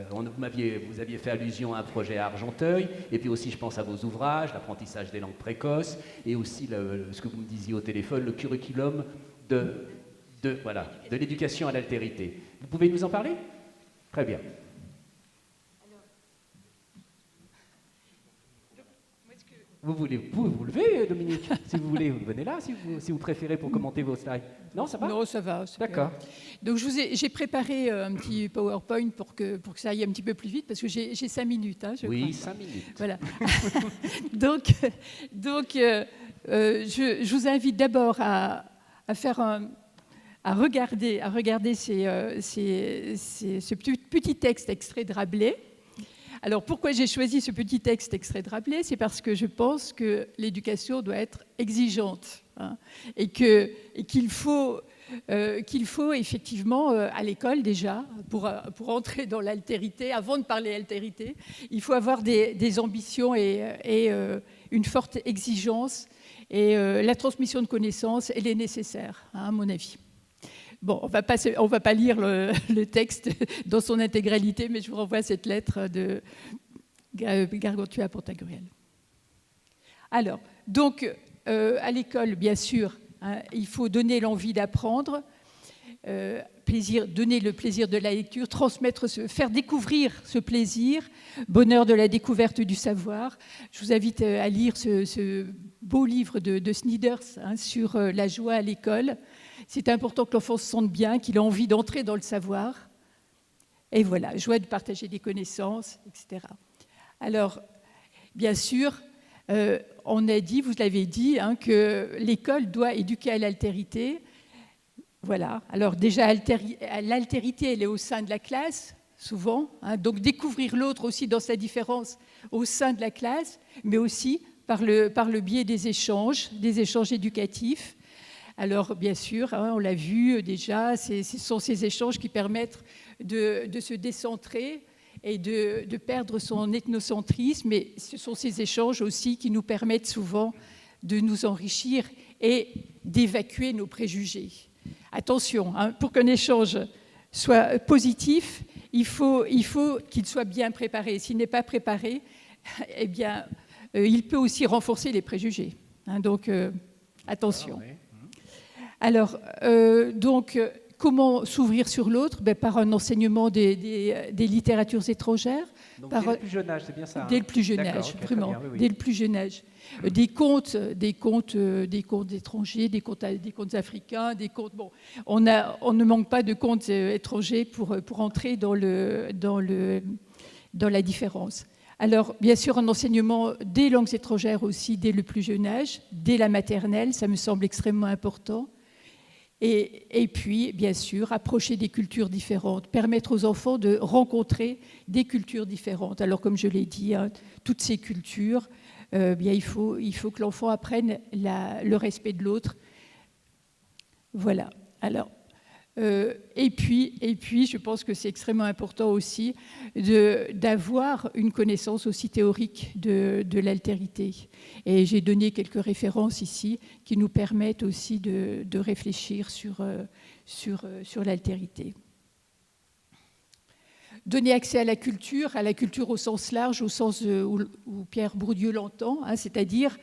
vous aviez fait allusion à un projet à Argenteuil, et puis aussi, je pense à vos ouvrages, l'apprentissage des langues précoces, et aussi ce que vous me disiez au téléphone, le curriculum de l'éducation à l'altérité. Vous pouvez nous en parler? Très bien. Vous voulez vous lever, Dominique? Si vous voulez, vous venez là, si vous préférez, pour commenter vos slides. Non, ça va? Non, ça va. D'accord. Donc, j'ai préparé un petit PowerPoint pour que ça aille un petit peu plus vite, parce que j'ai 5 minutes. Hein, je crois. 5 minutes. Voilà. donc je vous invite d'abord à regarder ce petit texte extrait de Rabelais. Alors, pourquoi j'ai choisi ce petit texte extrait de Rabelais? C'est parce que je pense que l'éducation doit être exigeante, hein, et qu'il faut effectivement, à l'école déjà, pour entrer dans l'altérité, avant de parler altérité, il faut avoir des ambitions et une forte exigence, et la transmission de connaissances, elle est nécessaire, hein, à mon avis. Bon, on va pas lire le texte dans son intégralité, mais je vous renvoie à cette lettre de Gargantua à Pantagruel. Alors, donc, à l'école, bien sûr, hein, il faut donner l'envie d'apprendre, donner le plaisir de la lecture, faire découvrir ce plaisir, bonheur de la découverte du savoir. Je vous invite à lire ce beau livre de Snyders, hein, sur la joie à l'école. C'est important que l'enfant se sente bien, qu'il ait envie d'entrer dans le savoir. Et voilà, joie de partager des connaissances, etc. Alors, bien sûr, on a dit, vous l'avez dit, hein, que l'école doit éduquer à l'altérité. Voilà. Alors déjà, l'altérité, elle est au sein de la classe. souvent, hein, donc découvrir l'autre aussi dans sa différence au sein de la classe, mais aussi par le biais des échanges éducatifs. Alors, bien sûr, hein, on l'a vu déjà, ce sont ces échanges qui permettent de se décentrer et de perdre son ethnocentrisme, mais ce sont ces échanges aussi qui nous permettent souvent de nous enrichir et d'évacuer nos préjugés. Attention, hein, pour qu'un échange soit positif, il faut qu'il soit bien préparé. S'il n'est pas préparé, eh bien, il peut aussi renforcer les préjugés. Hein, donc, attention. Alors, comment s'ouvrir sur l'autre? Par un enseignement des littératures étrangères. Donc, dès le plus jeune âge, c'est bien ça? Dès le plus jeune âge, vraiment, bien, oui. dès le plus jeune âge. Des contes étrangers, des contes africains, des contes. Bon, on ne manque pas de contes étrangers pour entrer dans la différence. Alors, bien sûr, un enseignement des langues étrangères aussi dès le plus jeune âge, dès la maternelle, ça me semble extrêmement important. Et puis, bien sûr, approcher des cultures différentes, permettre aux enfants de rencontrer des cultures différentes. Alors, comme je l'ai dit, hein, toutes ces cultures, bien, il faut que l'enfant apprenne le respect de l'autre. Voilà. Alors, et puis, je pense que c'est extrêmement important aussi d'avoir une connaissance aussi théorique de l'altérité. Et j'ai donné quelques références ici qui nous permettent aussi de réfléchir sur l'altérité. Donner accès à la culture au sens large, au sens où Pierre Bourdieu l'entend, hein, c'est-à-dire,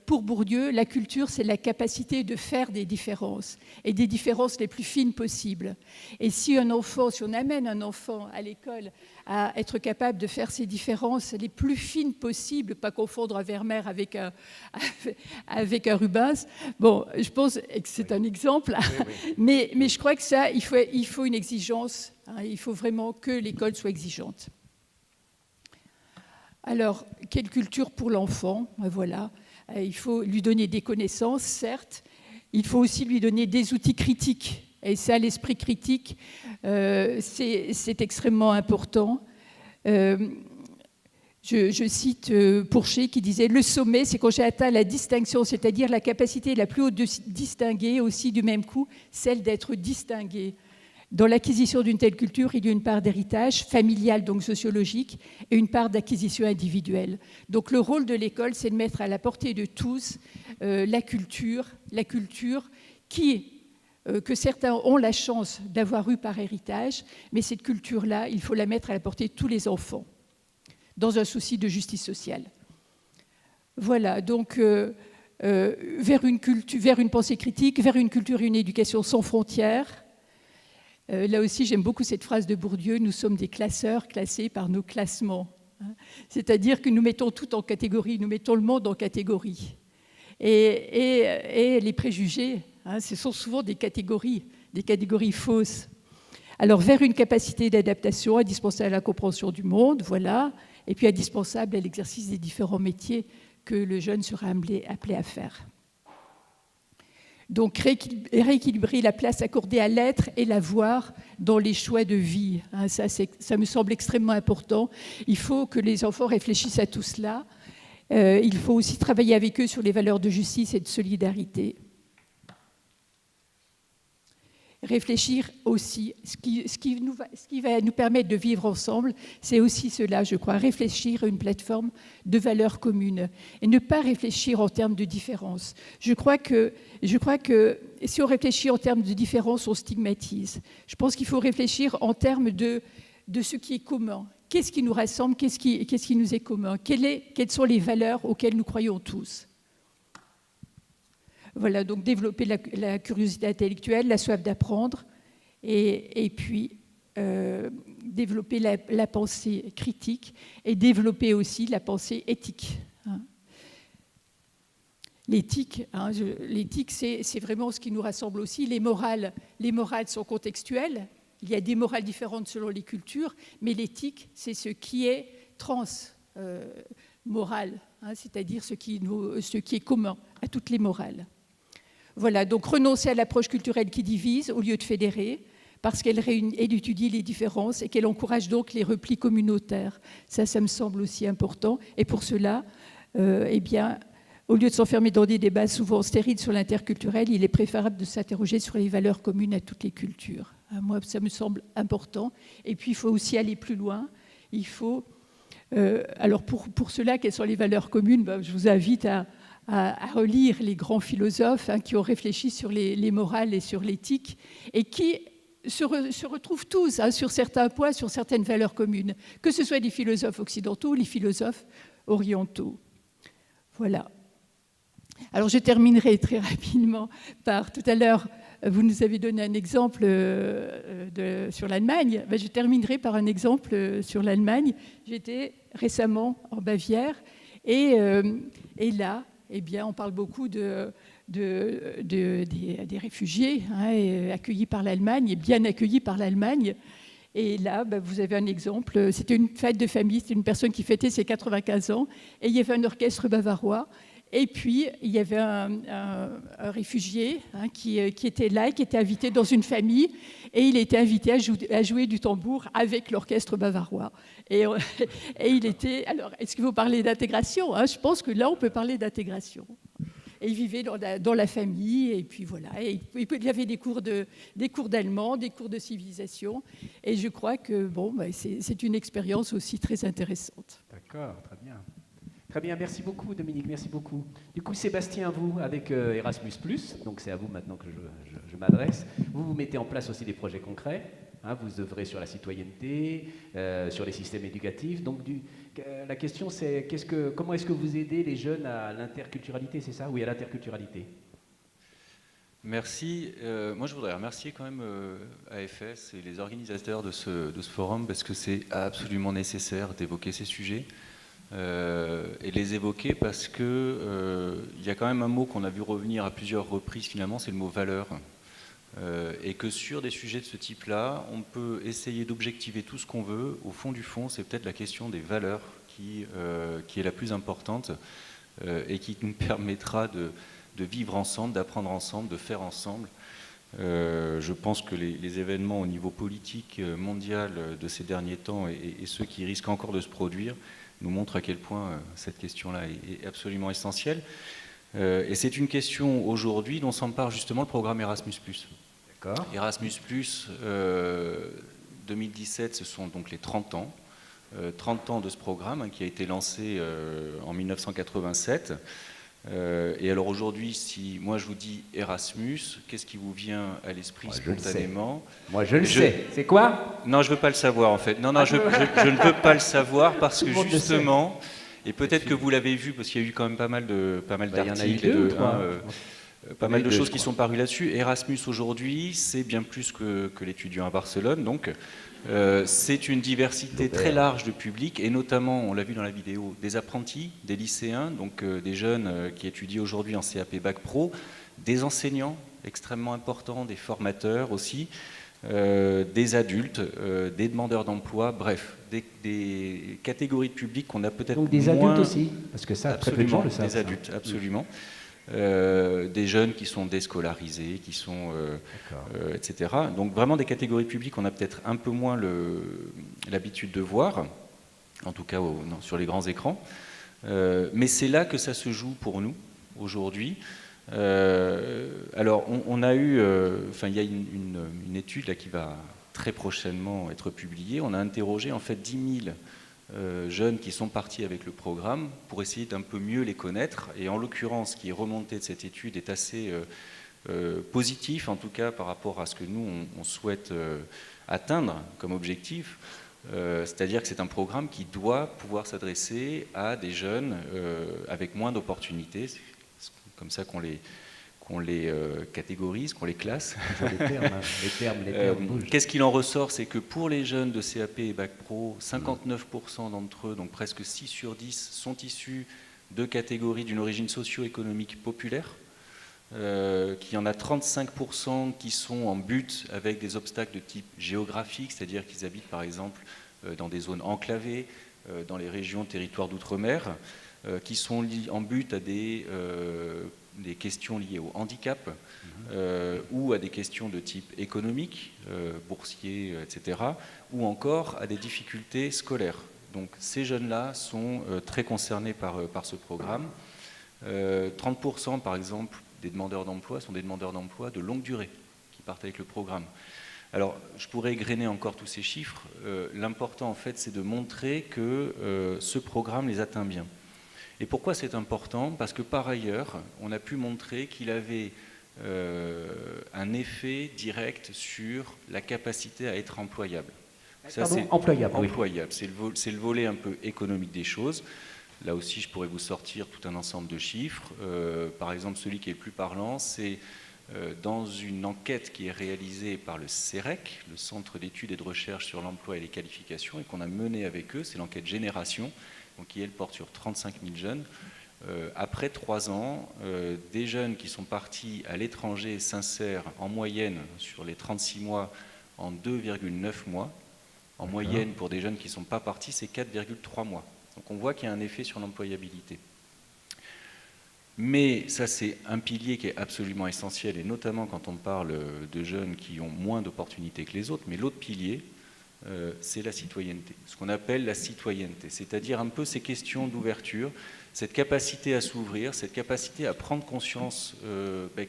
pour Bourdieu, la culture, c'est la capacité de faire des différences, et des différences les plus fines possibles. Et si on amène un enfant à l'école à être capable de faire ces différences les plus fines possibles, pas confondre un Vermeer avec un Rubens, bon, je pense que c'est un exemple, oui. mais je crois que ça, il faut une exigence. Il faut vraiment que l'école soit exigeante. Alors, quelle culture pour l'enfant? Voilà. Il faut lui donner des connaissances, certes. Il faut aussi lui donner des outils critiques. Et ça, l'esprit critique, c'est extrêmement important. Je cite Pourchet qui disait « Le sommet, c'est quand j'ai atteint la distinction, c'est-à-dire la capacité la plus haute de distinguer, aussi du même coup, celle d'être distingué. » Dans l'acquisition d'une telle culture, il y a une part d'héritage familial, donc sociologique, et une part d'acquisition individuelle. Donc le rôle de l'école, c'est de mettre à la portée de tous la culture que certains ont la chance d'avoir eue par héritage, mais cette culture-là, il faut la mettre à la portée de tous les enfants, dans un souci de justice sociale. Voilà, donc vers une pensée critique, vers une culture et une éducation sans frontières. Là aussi, j'aime beaucoup cette phrase de Bourdieu, nous sommes des classeurs classés par nos classements. C'est-à-dire que nous mettons tout en catégorie, nous mettons le monde en catégorie. Et les préjugés, ce sont souvent des catégories fausses. Alors, vers une capacité d'adaptation indispensable à la compréhension du monde, voilà, et puis indispensable à l'exercice des différents métiers que le jeune sera appelé à faire. Donc, rééquilibrer la place accordée à l'être et l'avoir dans les choix de vie. Ça me semble extrêmement important. Il faut que les enfants réfléchissent à tout cela. Il faut aussi travailler avec eux sur les valeurs de justice et de solidarité. Réfléchir aussi, ce qui va nous permettre de vivre ensemble, c'est aussi cela, je crois, réfléchir à une plateforme de valeurs communes et ne pas réfléchir en termes de différence. Je crois que si on réfléchit en termes de différence, on stigmatise. Je pense qu'il faut réfléchir en termes de ce qui est commun. Qu'est-ce qui nous rassemble? Qu'est-ce qui nous est commun? Quelles sont les valeurs auxquelles nous croyons tous? Voilà, donc développer la curiosité intellectuelle, la soif d'apprendre, et puis développer la pensée critique et développer aussi la pensée éthique. L'éthique, c'est vraiment ce qui nous rassemble aussi. Les morales sont contextuelles. Il y a des morales différentes selon les cultures, mais l'éthique, c'est ce qui est transmoral, c'est-à-dire ce qui est commun à toutes les morales. Voilà, donc renoncer à l'approche culturelle qui divise au lieu de fédérer, parce qu'elle étudie les différences et qu'elle encourage donc les replis communautaires. Ça me semble aussi important. Et pour cela, eh bien, au lieu de s'enfermer dans des débats souvent stériles sur l'interculturel, il est préférable de s'interroger sur les valeurs communes à toutes les cultures. Moi, ça me semble important. Et puis, il faut aussi aller plus loin. Il faut... alors, pour cela, quelles sont les valeurs communes? Je vous invite à relire les grands philosophes qui ont réfléchi sur les morales et sur l'éthique et qui se retrouvent tous sur certains points, sur certaines valeurs communes, que ce soit les philosophes occidentaux ou les philosophes orientaux. Voilà. Alors, je terminerai très rapidement par, tout à l'heure, vous nous avez donné un exemple sur l'Allemagne. Je terminerai par un exemple sur l'Allemagne. J'étais récemment en Bavière et là, eh bien, on parle beaucoup des réfugiés accueillis par l'Allemagne et bien accueillis par l'Allemagne. Et là, vous avez un exemple. C'était une fête de famille, c'était une personne qui fêtait ses 95 ans et il y avait un orchestre bavarois. Et puis, il y avait un réfugié qui était là, qui était invité dans une famille, et il était invité à jouer du tambour avec l'orchestre bavarois. Et il était... Alors, est-ce qu'il faut parler d'intégration? Je pense que là, on peut parler d'intégration. Et il vivait dans la famille, et puis voilà. Et il y avait des cours d'allemand, des cours de civilisation, et je crois que c'est une expérience aussi très intéressante. D'accord, très bien. Très bien, merci beaucoup Dominique, merci beaucoup. Du coup, Sébastien, vous, avec Erasmus+, donc c'est à vous maintenant que je m'adresse, vous mettez en place aussi des projets concrets, vous œuvrez sur la citoyenneté, sur les systèmes éducatifs. Donc la question c'est comment est-ce que vous aidez les jeunes à l'interculturalité, c'est ça? Oui, à l'interculturalité. Merci. Moi, je voudrais remercier quand même AFS et les organisateurs de ce forum parce que c'est absolument nécessaire d'évoquer ces sujets. Et les évoquer parce que il y a quand même un mot qu'on a vu revenir à plusieurs reprises finalement, c'est le mot valeur. Et que sur des sujets de ce type-là, on peut essayer d'objectiver tout ce qu'on veut. Au fond du fond, c'est peut-être la question des valeurs qui est la plus importante et qui nous permettra de vivre ensemble, d'apprendre ensemble, de faire ensemble. Je pense que les événements au niveau politique mondial de ces derniers temps et ceux qui risquent encore de se produire nous montre à quel point cette question-là est absolument essentielle. Et c'est une question aujourd'hui dont s'empare justement le programme Erasmus+. D'accord. Erasmus+, 2017, ce sont donc les 30 ans. 30 ans de ce programme qui a été lancé en 1987. Et alors aujourd'hui, si moi je vous dis Erasmus, qu'est-ce qui vous vient à l'esprit spontanément? Moi je le sais. C'est quoi? Non, je ne veux pas le savoir en fait. Non, je ne veux pas le savoir parce que justement, et peut-être que vous l'avez vu parce qu'il y a eu quand même pas mal d'articles et pas mal de choses qui sont parues là-dessus. Erasmus aujourd'hui, c'est bien plus que l'étudiant à Barcelone. Donc, c'est une diversité très large de publics, et notamment, on l'a vu dans la vidéo, des apprentis, des lycéens, donc des jeunes qui étudient aujourd'hui en CAP Bac Pro, des enseignants extrêmement importants, des formateurs aussi, des adultes, des demandeurs d'emploi, bref, des catégories de publics qu'on a peut-être moins... Donc des adultes aussi, parce que ça, très peu de gens le savent. Des adultes, absolument. Des jeunes qui sont déscolarisés, qui sont, etc. Donc vraiment des catégories publiques qu'on a peut-être un peu moins l'habitude de voir, en tout cas sur les grands écrans. Mais c'est là que ça se joue pour nous, aujourd'hui. Alors, on a eu, il y a une étude là, qui va très prochainement être publiée. On a interrogé en fait 10 000 jeunes qui sont partis avec le programme pour essayer d'un peu mieux les connaître. Et en l'occurrence, ce qui est remonté de cette étude est assez positif, en tout cas par rapport à ce que nous, on souhaite atteindre comme objectif. C'est-à-dire que c'est un programme qui doit pouvoir s'adresser à des jeunes avec moins d'opportunités. C'est comme ça qu'on les catégorise, qu'on les classe. Les termes bougent. Qu'est-ce qu'il en ressort? C'est que pour les jeunes de CAP et Bac Pro, 59% d'entre eux, donc presque 6 sur 10, sont issus de catégories d'une origine socio-économique populaire. Qu'il y en a 35% qui sont en butte avec des obstacles de type géographique, c'est-à-dire qu'ils habitent par exemple dans des zones enclavées, dans les régions territoires d'outre-mer, qui sont en butte à des des questions liées au handicap ou à des questions de type économique, boursier, etc., ou encore à des difficultés scolaires. Donc ces jeunes-là sont très concernés par ce programme. 30% par exemple des demandeurs d'emploi sont des demandeurs d'emploi de longue durée qui partent avec le programme. Alors je pourrais égrener encore tous ces chiffres. L'important en fait c'est de montrer que ce programme les atteint bien. Et pourquoi c'est important? Parce que par ailleurs on a pu montrer qu'il avait un effet direct sur la capacité à être employable. Ça, pardon, employable. Employable. Oui. C'est le volet un peu économique des choses. Là aussi, je pourrais vous sortir tout un ensemble de chiffres. Par exemple, celui qui est le plus parlant, c'est dans une enquête qui est réalisée par le CEREC, le Centre d'études et de recherche sur l'emploi et les qualifications, et qu'on a menée avec eux, c'est l'enquête Génération, donc qui elle porte sur 35 000 jeunes. Après 3 ans, des jeunes qui sont partis à l'étranger s'insèrent en moyenne sur les 36 mois en 2,9 mois. En moyenne, pour des jeunes qui ne sont pas partis, c'est 4,3 mois. Donc on voit qu'il y a un effet sur l'employabilité. Mais ça, c'est un pilier qui est absolument essentiel, et notamment quand on parle de jeunes qui ont moins d'opportunités que les autres. Mais l'autre pilier, c'est la citoyenneté, ce qu'on appelle la citoyenneté, c'est-à-dire un peu ces questions d'ouverture, cette capacité à s'ouvrir, cette capacité à prendre conscience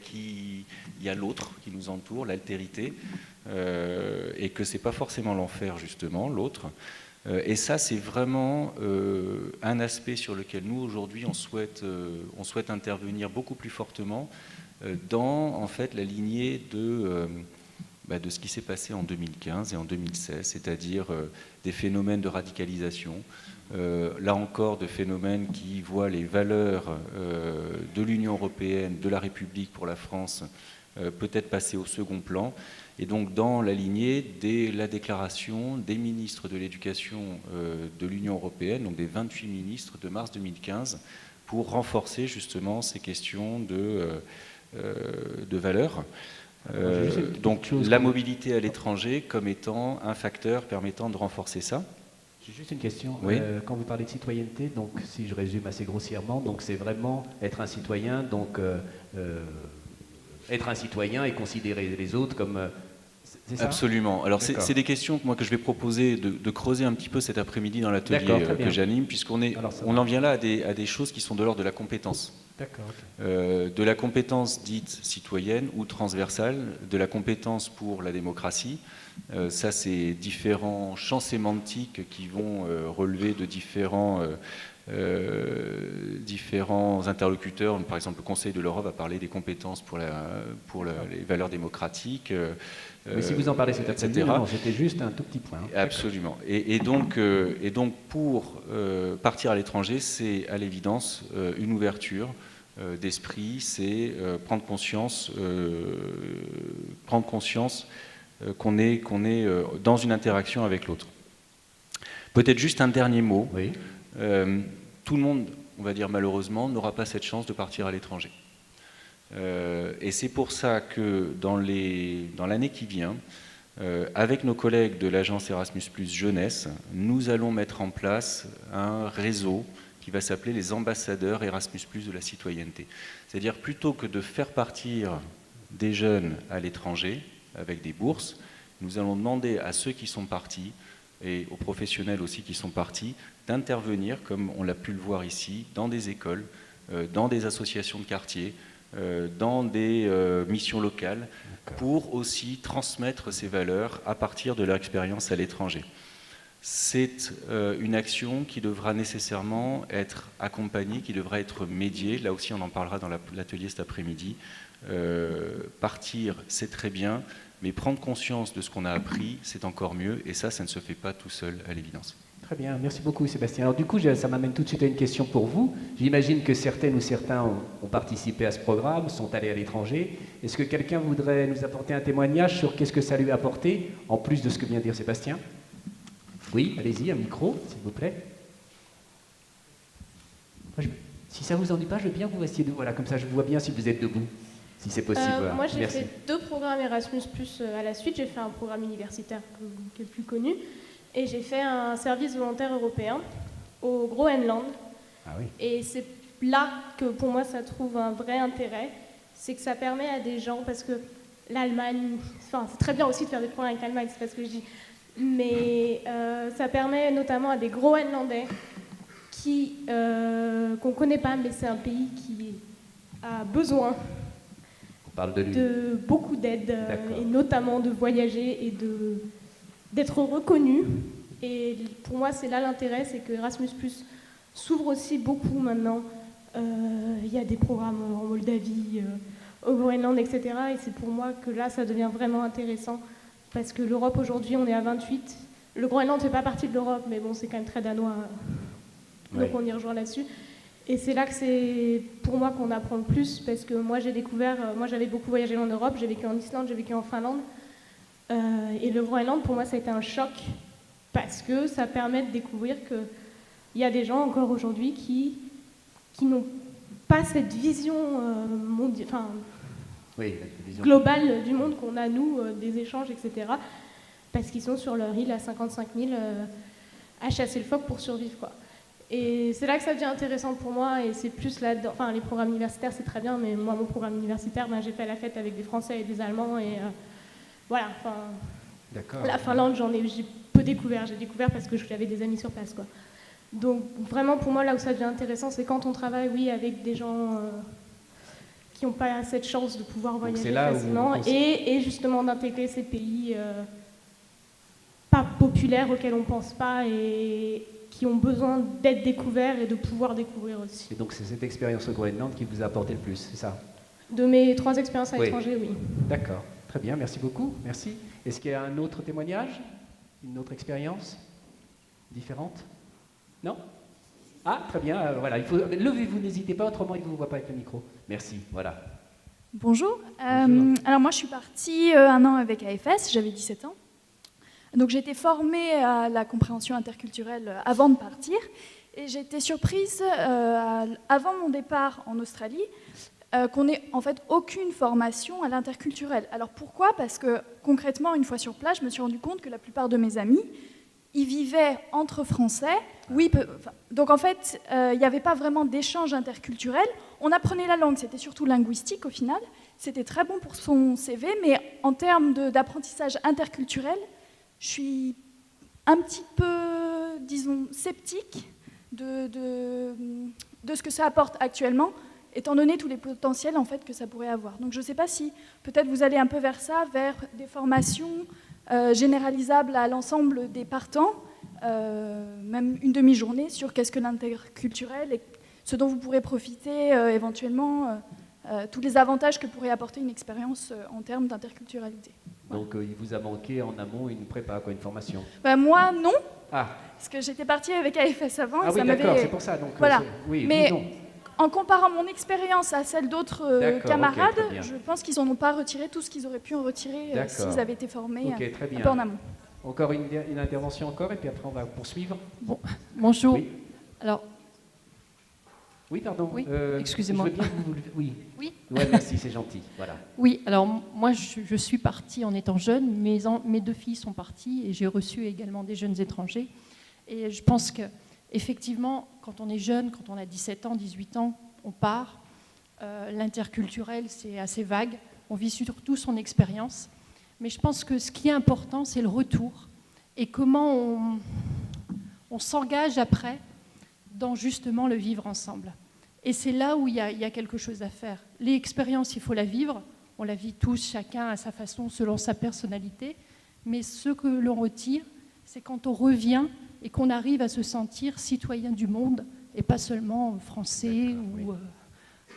qu'il y a l'autre qui nous entoure, l'altérité, et que ce n'est pas forcément l'enfer, justement, l'autre. Et ça, c'est vraiment un aspect sur lequel nous, aujourd'hui, on souhaite intervenir beaucoup plus fortement dans, en fait, la lignée de ce qui s'est passé en 2015 et en 2016, c'est-à-dire des phénomènes de radicalisation, là encore de phénomènes qui voient les valeurs de l'Union européenne, de la République pour la France, peut-être passer au second plan, et donc dans la lignée de la déclaration des ministres de l'éducation de l'Union européenne, donc des 28 ministres de mars 2015, pour renforcer justement ces questions de valeurs. Donc la mobilité à l'étranger comme étant un facteur permettant de renforcer ça. J'ai juste une question. Oui. Quand vous parlez de citoyenneté, donc si je résume assez grossièrement, donc c'est vraiment être un citoyen, donc être un citoyen et considérer les autres comme... c'est ça ? Absolument. Alors c'est des questions que je vais proposer de creuser un petit peu cet après-midi dans l'atelier que j'anime, puisqu'on en vient là à des choses qui sont de l'ordre de la compétence. D'accord. De la compétence dite citoyenne ou transversale, de la compétence pour la démocratie. Ça, c'est différents champs sémantiques qui vont relever de différents interlocuteurs. Par exemple, le Conseil de l'Europe va parler des compétences pour les valeurs démocratiques. Mais si vous en parlez cet après-midi, non, c'était juste un tout petit point. Absolument. Et donc pour partir à l'étranger, c'est à l'évidence une ouverture d'esprit, c'est prendre conscience qu'on est dans une interaction avec l'autre. Peut-être juste un dernier mot. Oui. Tout le monde, on va dire malheureusement, n'aura pas cette chance de partir à l'étranger. Et c'est pour ça que dans l'année qui vient, avec nos collègues de l'agence Erasmus+ Jeunesse, nous allons mettre en place un réseau qui va s'appeler les ambassadeurs Erasmus+ de la citoyenneté. C'est-à-dire plutôt que de faire partir des jeunes à l'étranger avec des bourses, nous allons demander à ceux qui sont partis et aux professionnels aussi qui sont partis d'intervenir, comme on l'a pu le voir ici, dans des écoles, dans des associations de quartier, dans des missions locales, pour aussi transmettre ces valeurs à partir de leur expérience à l'étranger. C'est une action qui devra nécessairement être accompagnée, qui devra être médiée. Là aussi, on en parlera dans l'atelier cet après-midi. Partir, c'est très bien, mais prendre conscience de ce qu'on a appris, c'est encore mieux. Et ça ne se fait pas tout seul, à l'évidence. Très bien, merci beaucoup Sébastien. Alors du coup, ça m'amène tout de suite à une question pour vous. J'imagine que certaines ou certains ont participé à ce programme, sont allés à l'étranger. Est-ce que quelqu'un voudrait nous apporter un témoignage sur qu'est-ce que ça lui a apporté, en plus de ce que vient de dire Sébastien ? Oui, allez-y, un micro, s'il vous plaît. Si ça ne vous ennuie pas, je veux bien que vous restiez debout. Voilà, comme ça, je vois bien si vous êtes debout, si c'est possible. Voilà. Moi, j'ai fait 2 programmes Erasmus+ à la suite. J'ai fait un programme universitaire qui est le plus connu. Et j'ai fait un service volontaire européen au Groenland. Ah oui. Et c'est là que pour moi ça trouve un vrai intérêt, c'est que ça permet à des gens, parce que l'Allemagne, enfin c'est très bien aussi de faire des programmes avec l'Allemagne, c'est pas ce que je dis, mais ça permet notamment à des Groenlandais qu'on ne connaît pas, mais c'est un pays qui a besoin de beaucoup d'aide, et notamment de voyager et d'être reconnu. Et pour moi, c'est là l'intérêt, c'est que Erasmus+ s'ouvre aussi beaucoup maintenant. Il y a des programmes en Moldavie, au Groenland, etc. Et c'est pour moi que là, ça devient vraiment intéressant. Parce que l'Europe, aujourd'hui, on est à 28. Le Groenland ne fait pas partie de l'Europe, mais bon, c'est quand même très danois. Donc on y rejoint là-dessus. Et c'est là que c'est pour moi qu'on apprend le plus, parce que moi j'ai découvert, moi j'avais beaucoup voyagé en Europe, j'ai vécu en Islande, j'ai vécu en Finlande, et le Groenland pour moi ça a été un choc, parce que ça permet de découvrir qu'il y a des gens encore aujourd'hui qui n'ont pas cette vision globale du monde qu'on a nous, des échanges, etc. Parce qu'ils sont sur leur île à 55 000 à chasser le phoque pour survivre, quoi. Et c'est là que ça devient intéressant pour moi, et c'est plus là-dedans. Enfin, les programmes universitaires, c'est très bien, mais moi, mon programme universitaire, j'ai fait la fête avec des Français et des Allemands, et voilà. La Finlande, j'ai peu découvert. J'ai découvert parce que j'avais des amis sur place, quoi. Donc, vraiment, pour moi, là où ça devient intéressant, c'est quand on travaille, oui, avec des gens qui n'ont pas cette chance de pouvoir voyager facilement, et justement d'intégrer ces pays pas populaires auxquels on ne pense pas, et qui ont besoin d'être découverts et de pouvoir découvrir aussi. Et donc c'est cette expérience au Groenland qui vous a apporté le plus, c'est ça? De mes 3 expériences à l'étranger, oui. D'accord, très bien, merci beaucoup, merci. Est-ce qu'il y a un autre témoignage? Une autre expérience différente? Non? Ah, très bien, voilà, levez-vous, n'hésitez pas, autrement il ne vous voit pas avec le micro. Merci, voilà. Bonjour. Alors moi je suis partie 1 an avec AFS, j'avais 17 ans. Donc j'ai été formée à la compréhension interculturelle avant de partir, et j'ai été surprise avant mon départ en Australie qu'on n'ait en fait aucune formation à l'interculturel. Alors pourquoi? Parce que concrètement, une fois sur place, je me suis rendu compte que la plupart de mes amis, ils vivaient entre Français. Oui, donc en fait, il n'y avait pas vraiment d'échange interculturel. On apprenait la langue, c'était surtout linguistique au final. C'était très bon pour son CV, mais en termes d'apprentissage interculturel, je suis un petit peu, disons, sceptique de ce que ça apporte actuellement, étant donné tous les potentiels en fait, que ça pourrait avoir. Donc je ne sais pas si peut-être vous allez un peu vers ça, vers des formations généralisables à l'ensemble des partants, même une demi-journée sur qu'est-ce que l'interculturel et ce dont vous pourrez profiter éventuellement, tous les avantages que pourrait apporter une expérience en termes d'interculturalité. Donc il vous a manqué en amont une prépa, quoi, une formation? Moi, non. Ah. Parce que j'étais partie avec AFS avant. Ah oui, d'accord, c'est pour ça. Donc, voilà. Oui, mais non. En comparant mon expérience à celle d'autres camarades, je pense qu'ils n'en ont pas retiré tout ce qu'ils auraient pu en retirer s'ils avaient été formés un peu en amont. Encore une intervention encore, et puis après on va poursuivre. Bon. Bonjour. Oui. Alors. Oui, pardon. Oui, excusez-moi. Oui. Oui. Ouais, merci, c'est gentil. Voilà. Oui, alors moi je suis partie en étant jeune, mes 2 filles sont parties et j'ai reçu également des jeunes étrangers. Et je pense qu'effectivement, quand on est jeune, quand on a 17 ans, 18 ans, on part. L'interculturel, c'est assez vague. On vit surtout son expérience. Mais je pense que ce qui est important, c'est le retour et comment on s'engage après dans justement le vivre ensemble. Et c'est là où il y a quelque chose à faire. L'expérience, il faut la vivre. On la vit tous, chacun à sa façon, selon sa personnalité. Mais ce que l'on retire, c'est quand on revient et qu'on arrive à se sentir citoyen du monde et pas seulement français ou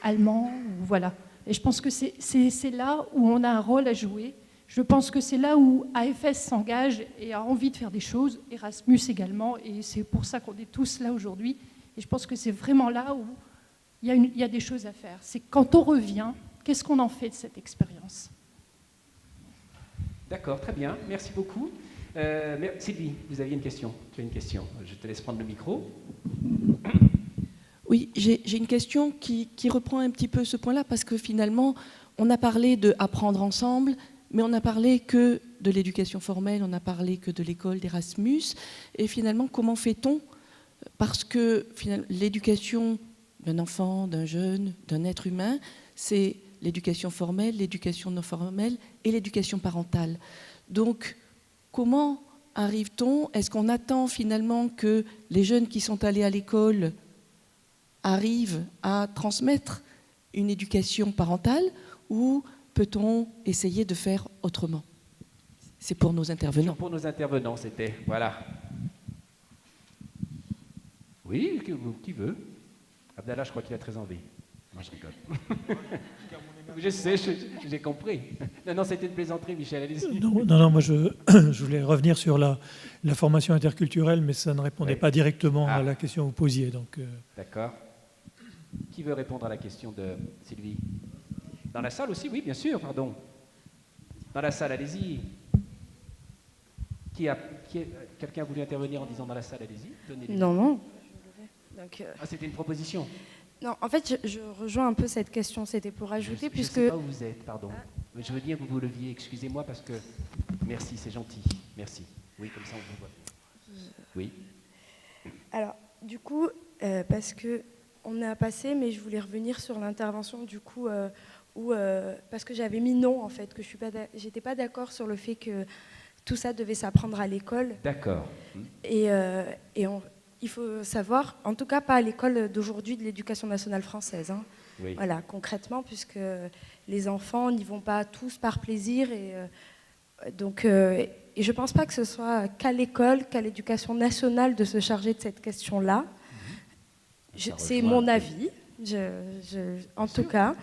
allemand. Ou voilà. Et je pense que c'est là où on a un rôle à jouer. Je pense que c'est là où AFS s'engage et a envie de faire des choses, Erasmus également, et c'est pour ça qu'on est tous là aujourd'hui. Et je pense que c'est vraiment là où il y a des choses à faire. C'est quand on revient, qu'est-ce qu'on en fait de cette expérience? D'accord, très bien, merci beaucoup. Sylvie, vous aviez une question? Tu as une question? Je te laisse prendre le micro. Oui, j'ai une question qui reprend un petit peu ce point-là, parce que finalement, on a parlé d'apprendre ensemble, mais on n'a parlé que de l'éducation formelle, on n'a parlé que de l'école d'Erasmus. Et finalement, comment fait-on? Parce que l'éducation d'un enfant, d'un jeune, d'un être humain, c'est l'éducation formelle, l'éducation non formelle et l'éducation parentale. Donc, comment arrive-t-on? Est-ce qu'on attend finalement que les jeunes qui sont allés à l'école arrivent à transmettre une éducation parentale ou peut-on essayer de faire autrement? C'est pour nos intervenants. Pour nos intervenants, c'était. Voilà. Oui, qui veut? Abdallah, je crois qu'il a très envie. Moi, je rigole. Je sais, j'ai compris. Non, c'était une plaisanterie, Michel, allez-y. Non, moi je voulais revenir sur la formation interculturelle, mais ça ne répondait pas directement à la question que vous posiez. D'accord. Qui veut répondre à la question de Sylvie? Dans la salle aussi? Oui, bien sûr, pardon. Dans la salle, allez-y. Quelqu'un a voulu intervenir en disant dans la salle, allez-y? Non. C'était une proposition. Non, en fait, je rejoins un peu cette question. C'était pour ajouter, puisque... Je ne sais pas où vous êtes, pardon. Je veux bien que vous vous leviez. Excusez-moi parce que... Merci, c'est gentil. Merci. Oui, comme ça on vous voit. Oui. Alors, du coup, parce que on a passé, mais je voulais revenir sur l'intervention, du coup, parce que j'avais mis non, en fait, que j'étais pas d'accord sur le fait que tout ça devait s'apprendre à l'école. D'accord. Il faut savoir, en tout cas pas à l'école d'aujourd'hui de l'éducation nationale française. Hein. Oui. Voilà, concrètement, puisque les enfants n'y vont pas tous par plaisir. Et je ne pense pas que ce soit qu'à l'école, qu'à l'éducation nationale de se charger de cette question-là. C'est mon avis. En tout cas,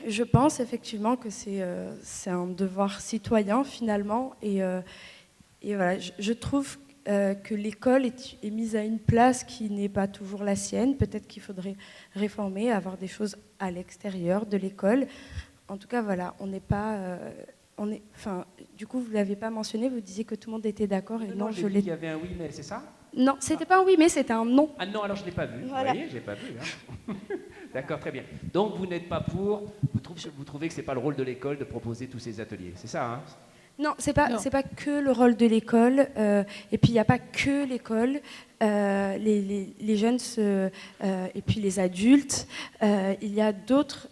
je pense effectivement que c'est un devoir citoyen finalement. Et voilà, je trouve que l'école est mise à une place qui n'est pas toujours la sienne. Peut-être qu'il faudrait réformer, avoir des choses à l'extérieur de l'école. En tout cas, voilà, on n'est pas... du coup, vous ne l'avez pas mentionné, vous disiez que tout le monde était d'accord. Et non, je l'ai... Il y avait un oui, mais c'est ça? Non, c'était pas un oui, mais c'était un non. Ah non, alors je ne l'ai pas vu. Voilà. Vous voyez, je l'ai pas vu. Hein. D'accord, très bien. Donc, vous n'êtes pas pour... Vous trouvez que ce n'est pas le rôle de l'école de proposer tous ces ateliers, c'est ça, hein? Non, c'est pas que le rôle de l'école. Et puis il n'y a pas que l'école. Les jeunes et puis les adultes. Il y a d'autres,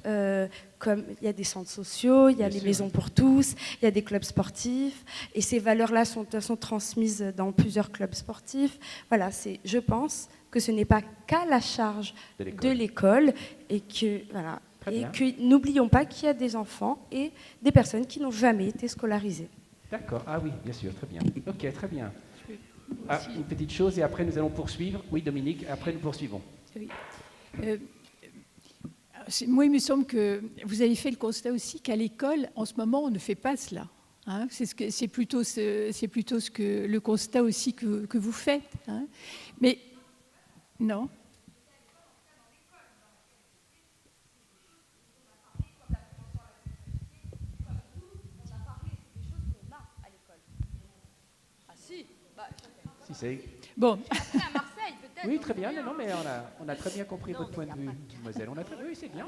comme il y a des centres sociaux, il y a les maisons pour tous, il y a des clubs sportifs. Et ces valeurs-là sont de toute façon transmises dans plusieurs clubs sportifs. Voilà, je pense que ce n'est pas qu'à la charge de l'école et que voilà. Et que n'oublions pas qu'il y a des enfants et des personnes qui n'ont jamais été scolarisées. D'accord. Ah oui, bien sûr, très bien. Ok, très bien. Une petite chose et après nous allons poursuivre. Oui, Dominique, après nous poursuivons. Oui. Moi, il me semble que vous avez fait le constat aussi qu'à l'école, en ce moment, on ne fait pas cela. Hein, c'est plutôt le constat aussi que vous faites. Hein. Mais non. Bon. Oui, très bien. Non, mais on a très bien compris votre point de vue, mademoiselle. Oui, c'est bien.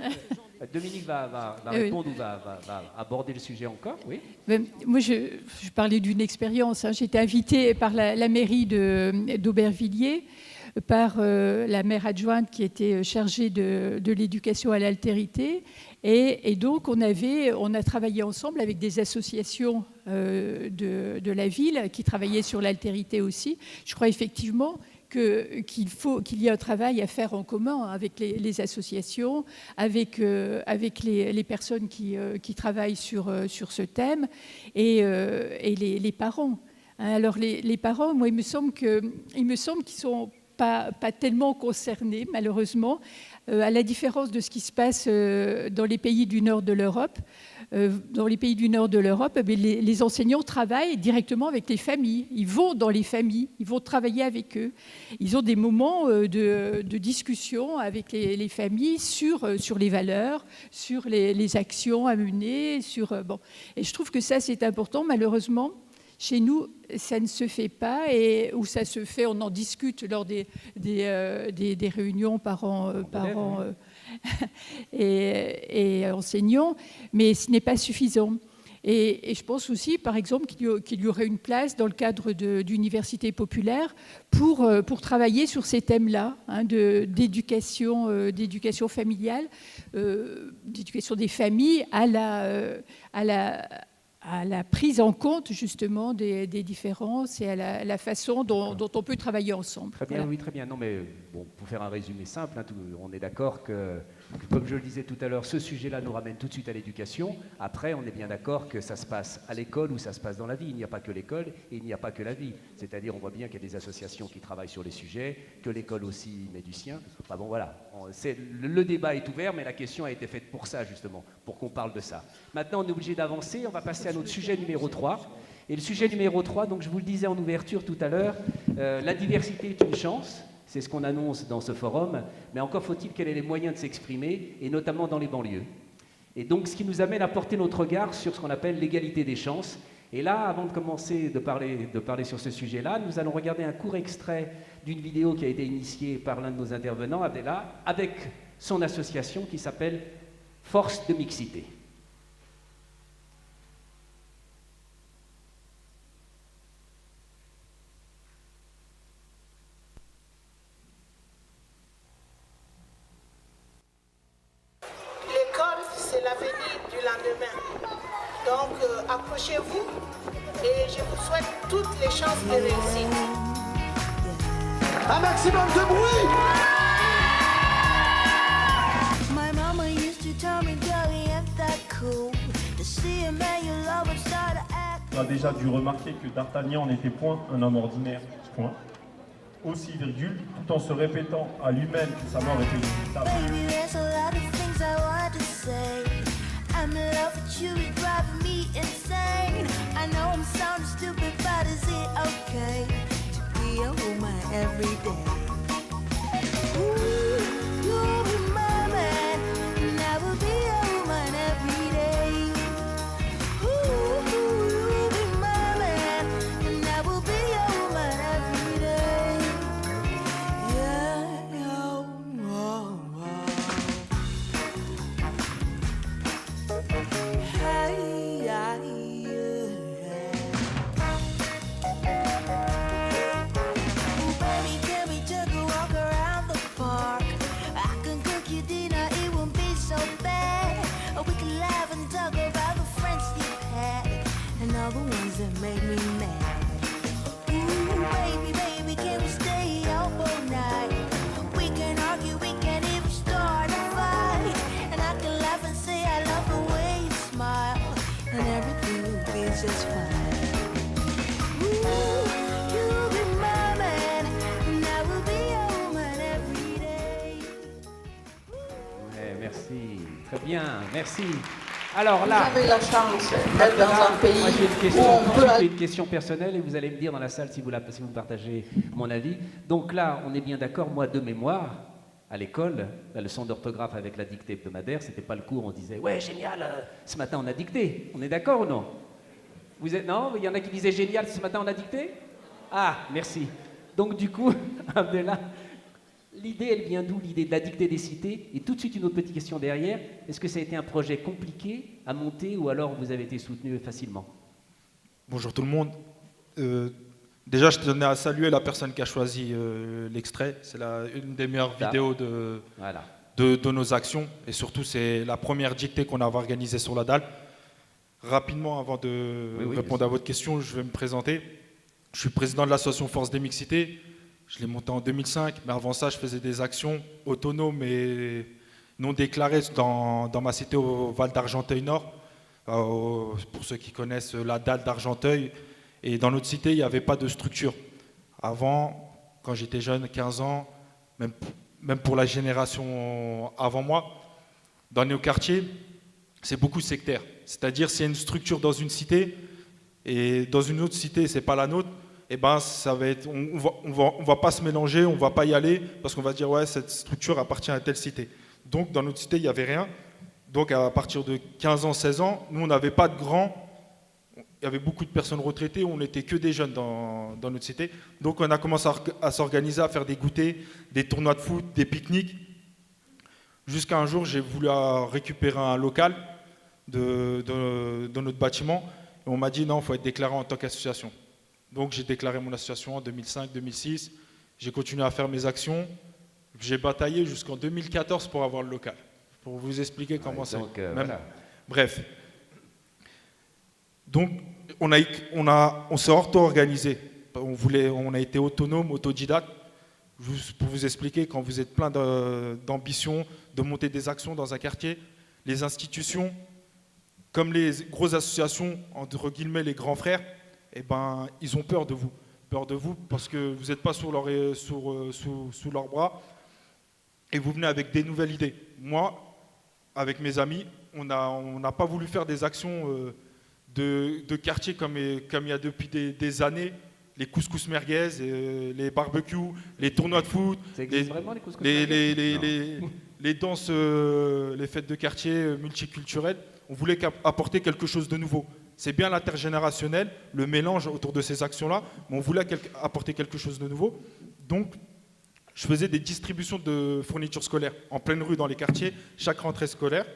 Dominique va répondre ou va aborder le sujet encore. Oui. Moi, je parlais d'une expérience. Hein. J'ai été invitée par la mairie d'Aubervilliers, par la maire adjointe qui était chargée de l'éducation à l'altérité. Et donc, on a travaillé ensemble avec des associations de la ville qui travaillaient sur l'altérité aussi. Je crois effectivement qu'il y a un travail à faire en commun avec les associations, avec les personnes qui travaillent sur ce thème et les parents. Alors, les parents, moi, il me semble qu'ils sont pas tellement concernés, malheureusement, à la différence de ce qui se passe dans les pays du nord de l'Europe. Dans les pays du nord de l'Europe, les enseignants travaillent directement avec les familles. Ils vont dans les familles, ils vont travailler avec eux. Ils ont des moments de discussion avec les familles sur les valeurs, sur les actions à mener. Et je trouve que ça, c'est important. Malheureusement, chez nous, ça ne se fait pas, ou ça se fait, on en discute lors des réunions parents et enseignants, mais ce n'est pas suffisant. Et je pense aussi, par exemple, qu'il y aurait une place dans le cadre d'universités populaires pour travailler sur ces thèmes-là, hein, d'éducation familiale, d'éducation des familles à la prise en compte justement des différences et à la façon dont on peut travailler ensemble. Très bien, voilà. Oui, très bien. Non, mais bon, pour faire un résumé simple, hein, on est d'accord que, comme je le disais tout à l'heure, ce sujet-là nous ramène tout de suite à l'éducation. Après, on est bien d'accord que ça se passe à l'école ou ça se passe dans la vie. Il n'y a pas que l'école et il n'y a pas que la vie. C'est-à-dire, on voit bien qu'il y a des associations qui travaillent sur les sujets, que l'école aussi met du sien. Enfin bon, voilà. Le débat est ouvert, mais la question a été faite pour ça, justement, pour qu'on parle de ça. Maintenant, on est obligé d'avancer. On va passer à notre sujet numéro 3. Et le sujet numéro 3, donc je vous le disais en ouverture tout à l'heure, la diversité est une chance. C'est ce qu'on annonce dans ce forum, mais encore faut-il qu'elle ait les moyens de s'exprimer, et notamment dans les banlieues. Et donc, ce qui nous amène à porter notre regard sur ce qu'on appelle l'égalité des chances. Et là, avant de commencer de parler sur ce sujet-là, nous allons regarder un court extrait d'une vidéo qui a été initiée par l'un de nos intervenants, Abdella, avec son association qui s'appelle Force de Mixité. Approchez-vous et je vous souhaite toutes les chances de réussite. Un maximum de bruit! On a déjà dû remarquer que D'Artagnan n'était point un homme ordinaire, point. Aussi, virgule, tout en se répétant à lui-même que sa mort était inévitable. I'm in love with you, it's driving me insane. I know I'm sounding stupid, but is it okay to be a woman every day? Ooh, you'll be my man, and I will be a woman every day. Ooh, you'll be my man, and I will be a woman every day. Yeah, oh, oh, oh. Très bien, merci. Alors là, vous avez la chance d'être dans un pays moi j'ai où une question personnelle et vous allez me dire dans la salle si vous partagez mon avis. Donc là, on est bien d'accord, moi de mémoire, à l'école, la leçon d'orthographe avec la dictée hebdomadaire, c'était pas le cours, on disait « Ouais, génial, ce matin on a dicté ». On est d'accord ou non? Non, il y en a qui disaient « Génial, ce matin on a dicté ». Ah, merci. Donc du coup, Abdella, l'idée, elle vient d'où, l'idée de la dictée des cités? Et tout de suite, une autre petite question derrière. Est-ce que ça a été un projet compliqué à monter ou alors vous avez été soutenu facilement? Bonjour tout le monde. Déjà, je tenais à saluer la personne qui a choisi l'extrait. C'est une des meilleures vidéos de nos actions. Et surtout, c'est la première dictée qu'on avait organisée sur la dalle. Rapidement, avant de répondre à votre question, je vais me présenter. Je suis président de l'association Force des Mixités. Je l'ai monté en 2005, mais avant ça, je faisais des actions autonomes et non déclarées dans ma cité au Val d'Argenteuil-Nord. Pour ceux qui connaissent la dalle d'Argenteuil. Et dans notre cité, il n'y avait pas de structure. Avant, quand j'étais jeune, 15 ans, même pour la génération avant moi, dans nos quartiers, c'est beaucoup sectaire. C'est-à-dire, s'il y a une structure dans une cité, et dans une autre cité, ce n'est pas la nôtre, eh ben, ça va être, on va pas se mélanger, on ne va pas y aller, parce qu'on va dire, ouais, cette structure appartient à telle cité. Donc, dans notre cité, il n'y avait rien. Donc, à partir de 15 ans, 16 ans, nous, on n'avait pas de grands. Il y avait beaucoup de personnes retraitées, on n'était que des jeunes dans notre cité. Donc, on a commencé à s'organiser, à faire des goûters, des tournois de foot, des pique-niques. Jusqu'à un jour, j'ai voulu récupérer un local. de notre bâtiment. Et on m'a dit non, il faut être déclaré en tant qu'association. Donc j'ai déclaré mon association en 2005-2006. J'ai continué à faire mes actions. J'ai bataillé jusqu'en 2014 pour avoir le local. Pour vous expliquer comment c'est. Voilà. Bref. Donc on s'est auto-organisé. On a été autonome, autodidacte. Juste pour vous expliquer, quand vous êtes plein d'ambition, de monter des actions dans un quartier, les institutions, comme les grosses associations, entre guillemets les grands frères, eh ben, ils ont peur de vous. Peur de vous parce que vous n'êtes pas sous leur bras et vous venez avec des nouvelles idées. Moi, avec mes amis, on n'a pas voulu faire des actions de quartier comme il y a depuis des années. Les couscous merguez, les barbecues, les tournois de foot, les danses, les fêtes de quartier multiculturelles. On voulait apporter quelque chose de nouveau. C'est bien l'intergénérationnel, le mélange autour de ces actions-là, mais on voulait apporter quelque chose de nouveau. Donc, je faisais des distributions de fournitures scolaires en pleine rue dans les quartiers, chaque rentrée scolaire.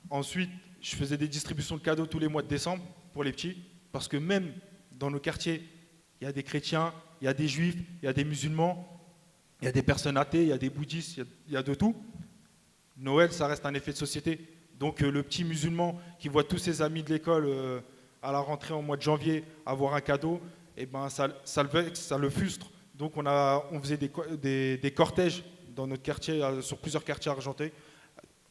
Ensuite, je faisais des distributions de cadeaux tous les mois de décembre pour les petits, parce que même dans nos quartiers, il y a des chrétiens, il y a des juifs, il y a des musulmans, il y a des personnes athées, il y a des bouddhistes, il y a de tout. Noël, ça reste un effet de société. Donc le petit musulman qui voit tous ses amis de l'école à la rentrée en mois de janvier avoir un cadeau, eh ben, ça le vexe, ça le frustre. Donc on faisait des cortèges dans notre quartier, sur plusieurs quartiers argentés,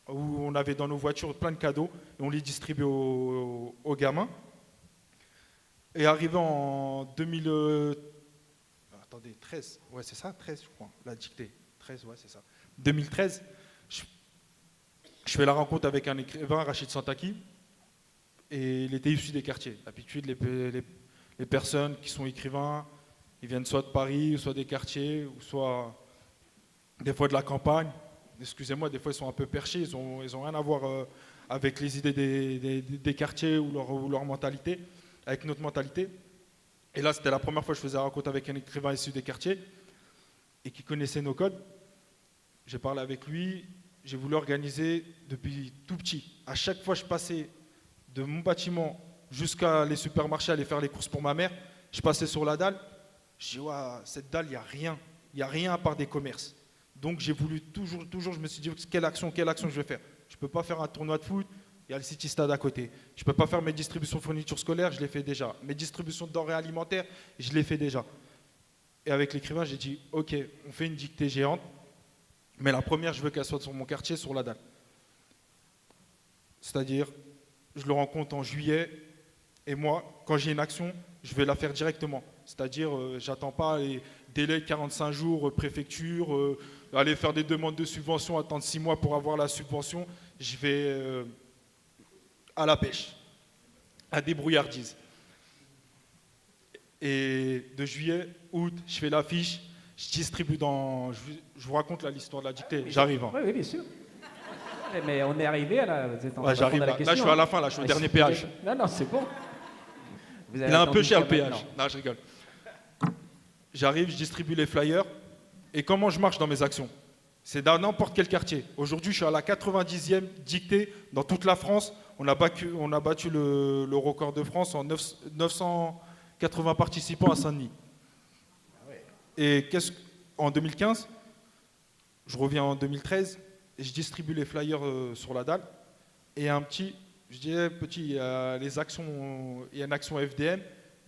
où on avait dans nos voitures plein de cadeaux et on les distribuait aux gamins. Et arrivé en 2013, ouais c'est ça, 13 je crois, la dictée, 13, ouais c'est ça. 2013, je fais la rencontre avec un écrivain, Rachid Santaki, et il était issu des quartiers. D'habitude, les personnes qui sont écrivains, ils viennent soit de Paris, soit des quartiers, ou soit des fois de la campagne. Excusez-moi, des fois ils sont un peu perchés, ils ont rien à voir avec les idées des quartiers ou leur mentalité. Avec notre mentalité. Et là, c'était la première fois que je faisais la rencontre avec un écrivain issu des quartiers et qui connaissait nos codes. J'ai parlé avec lui, j'ai voulu organiser depuis tout petit. À chaque fois que je passais de mon bâtiment jusqu'à les supermarchés, aller faire les courses pour ma mère, je passais sur la dalle. Je dis, ouais, cette dalle, il n'y a rien. Il n'y a rien à part des commerces. Donc j'ai voulu toujours, je me suis dit, quelle action je vais faire. Je ne peux pas faire un tournoi de foot. Il y a le City Stade à côté. Je ne peux pas faire mes distributions de fournitures scolaires, je les fais déjà. Mes distributions de denrées alimentaires, je les fais déjà. Et avec l'écrivain, j'ai dit, ok, on fait une dictée géante, mais la première, je veux qu'elle soit sur mon quartier, sur la dalle. C'est-à-dire, je le rencontre en juillet, et moi, quand j'ai une action, je vais la faire directement. C'est-à-dire, j'attends pas les délais de 45 jours, préfecture, aller faire des demandes de subvention, attendre 6 mois pour avoir la subvention. Je vais... à la pêche, à débrouillardise. Et de juillet, août, je fais l'affiche, je distribue dans... Je vous raconte l'histoire de la dictée, j'arrive. Hein. Oui, bien sûr. Mais on est arrivé à la... j'arrive là, je suis à la fin, là, je suis au dernier péage. Non, c'est bon. Il est un peu cher le péage. Non, je rigole. J'arrive, je distribue les flyers. Et comment je marche dans mes actions? C'est dans n'importe quel quartier. Aujourd'hui, je suis à la 90e dictée dans toute la France. On a battu le record de France en 980 participants à Saint-Denis. Et en 2015, je reviens en 2013 et je distribue les flyers sur la dalle. Et je dis, petit, il y a une action FDM,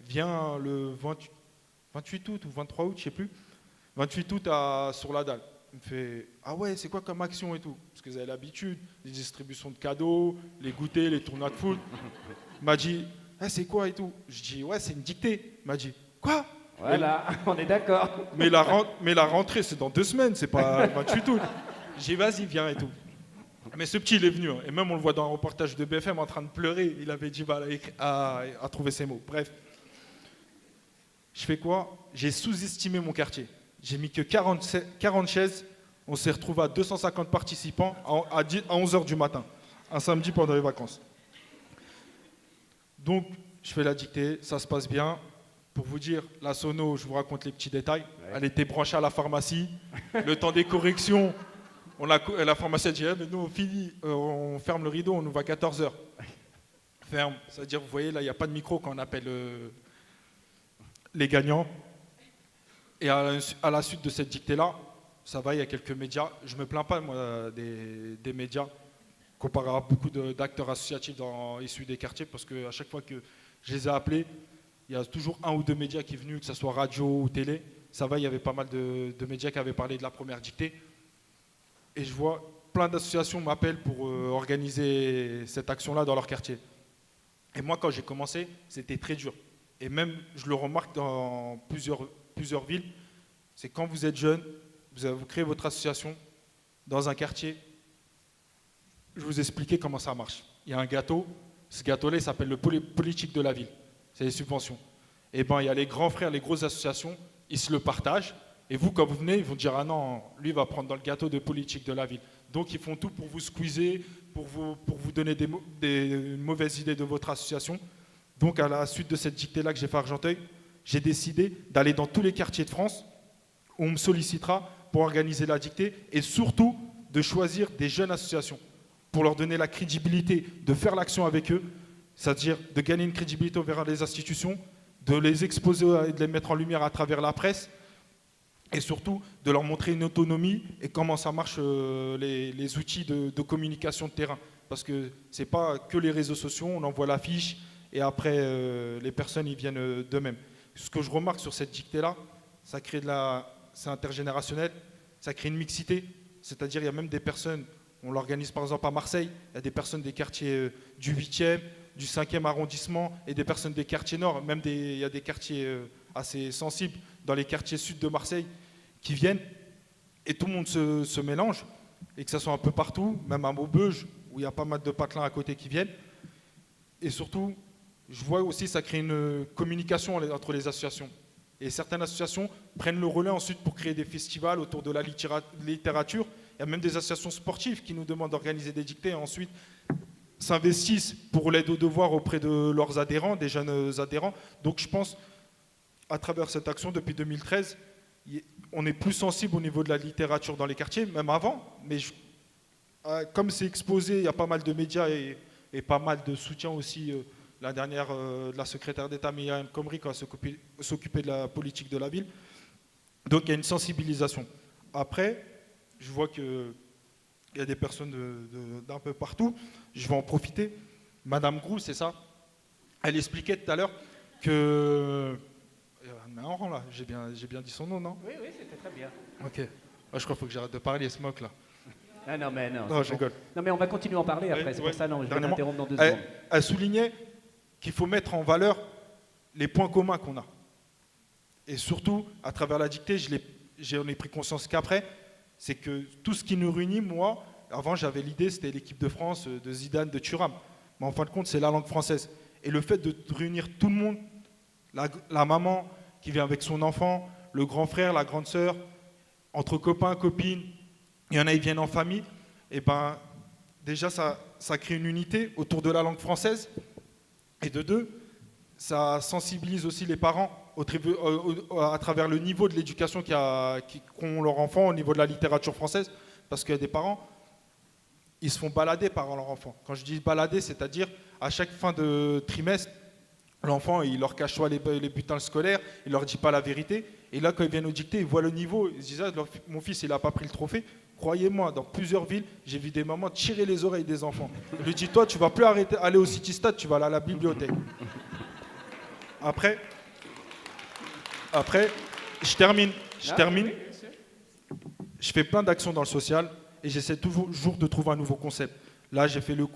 viens le 28 août ou 23 août, je ne sais plus, 28 août sur la dalle. Il me fait, ah ouais, c'est quoi comme action et tout? Parce que vous avez l'habitude, les distributions de cadeaux, les goûters, les tournois de foot. Il m'a dit, ah, c'est quoi et tout? Je dis, ouais, c'est une dictée. Il m'a dit, quoi? Voilà, on est d'accord. Mais la rentrée, c'est dans 2 semaines, c'est pas 28 août. J'ai dit, vas-y, viens et tout. Mais ce petit, il est venu. Hein. Et même, on le voit dans un reportage de BFM en train de pleurer. Il avait dit à trouver ses mots. Bref. Je fais quoi? J'ai sous-estimé mon quartier. J'ai mis que 40 chaises. On s'est retrouvé à 250 participants à 11h du matin, un samedi pendant les vacances. Donc, je fais la dictée, ça se passe bien. Pour vous dire, la sono, je vous raconte les petits détails. Ouais. Elle était branchée à la pharmacie. Le temps des corrections, la pharmacienne dit, mais nous, on finit, on ferme le rideau, on ouvre à 14h. Ferme, c'est-à-dire, vous voyez, là, il n'y a pas de micro quand on appelle les gagnants. Et à la suite de cette dictée-là, ça va, il y a quelques médias. Je ne me plains pas, moi, des médias, comparé à beaucoup d'acteurs associatifs issus des quartiers, parce qu'à chaque fois que je les ai appelés, il y a toujours un ou deux médias qui sont venus, que ce soit radio ou télé. Ça va, il y avait pas mal de médias qui avaient parlé de la première dictée. Et je vois plein d'associations m'appellent pour organiser cette action-là dans leur quartier. Et moi, quand j'ai commencé, c'était très dur. Et même, je le remarque dans plusieurs villes, c'est quand vous êtes jeune, vous créez votre association dans un quartier, je vais vous expliquer comment ça marche. Il y a un gâteau, ce gâteau-là, il s'appelle le politique de la ville. C'est les subventions. Et bien, il y a les grands frères, les grosses associations, ils se le partagent. Et vous, quand vous venez, ils vont dire, ah non, lui va prendre dans le gâteau de politique de la ville. Donc, ils font tout pour vous squeezer, pour vous donner une mauvaise idée de votre association. Donc, à la suite de cette dictée-là que j'ai fait à Argenteuil, j'ai décidé d'aller dans tous les quartiers de France où on me sollicitera pour organiser la dictée et surtout de choisir des jeunes associations pour leur donner la crédibilité de faire l'action avec eux, c'est-à-dire de gagner une crédibilité envers les institutions, de les exposer et de les mettre en lumière à travers la presse et surtout de leur montrer une autonomie et comment ça marche les outils de communication de terrain. Parce que ce n'est pas que les réseaux sociaux, on envoie l'affiche et après les personnes ils viennent d'eux-mêmes. Ce que je remarque sur cette dictée-là, ça crée c'est intergénérationnel, ça crée une mixité, c'est-à-dire il y a même des personnes, on l'organise par exemple à Marseille, il y a des personnes des quartiers du 8e, du 5e arrondissement et des personnes des quartiers nord, même il y a des quartiers assez sensibles dans les quartiers sud de Marseille qui viennent et tout le monde se mélange et que ça soit un peu partout, même à Maubeuge où il y a pas mal de patelins à côté qui viennent. Et surtout, je vois aussi que ça crée une communication entre les associations. Et certaines associations prennent le relais ensuite pour créer des festivals autour de la littérature. Il y a même des associations sportives qui nous demandent d'organiser des dictées et ensuite s'investissent pour l'aide aux devoirs auprès de leurs adhérents, des jeunes adhérents. Donc je pense, à travers cette action depuis 2013, on est plus sensible au niveau de la littérature dans les quartiers, même avant. Mais comme c'est exposé, il y a pas mal de médias et pas mal de soutien aussi. La dernière, la secrétaire d'État Myriam El Khomri, qui va s'occuper de la politique de la ville. Donc il y a une sensibilisation. Après, je vois qu'il y a des personnes d'un peu partout. Je vais en profiter. Madame Grou, c'est ça? Elle expliquait tout à l'heure que... Non, là, j'ai bien dit son nom, non? Oui, c'était très bien. Ok. Je crois qu'il faut que j'arrête de parler, il se moque là. Ah non, mais non. Non, je rigole. Non, mais on va continuer à en parler après. C'est pour ça, non, je vais m'interrompre dans 2 secondes. secondes. Elle soulignait qu'il faut mettre en valeur les points communs qu'on a. Et surtout, à travers la dictée, j'en ai pris conscience qu'après, c'est que tout ce qui nous réunit, moi, avant j'avais l'idée, c'était l'équipe de France, de Zidane, de Thuram. Mais en fin de compte, c'est la langue française. Et le fait de réunir tout le monde, la maman qui vient avec son enfant, le grand frère, la grande sœur, entre copains, copines, il y en a qui viennent en famille, et ben déjà ça crée une unité autour de la langue française. Et de deux, ça sensibilise aussi les parents à travers le niveau de l'éducation qu'ont leurs enfants au niveau de la littérature française. Parce qu'il y a des parents, ils se font balader par leurs enfants. Quand je dis balader, c'est-à-dire à chaque fin de trimestre, l'enfant, il leur cache soit les bulletins scolaires, il leur dit pas la vérité. Et là, quand ils viennent au dicté, ils voient le niveau. Ils se disent, ah, mon fils, il n'a pas pris le trophée. Croyez-moi, dans plusieurs villes, j'ai vu des mamans tirer les oreilles des enfants. Je lui dis, toi, tu vas plus aller au City Stade, tu vas aller à la bibliothèque. Après, je termine. Je fais plein d'actions dans le social et j'essaie toujours de trouver un nouveau concept. Là, j'ai fait le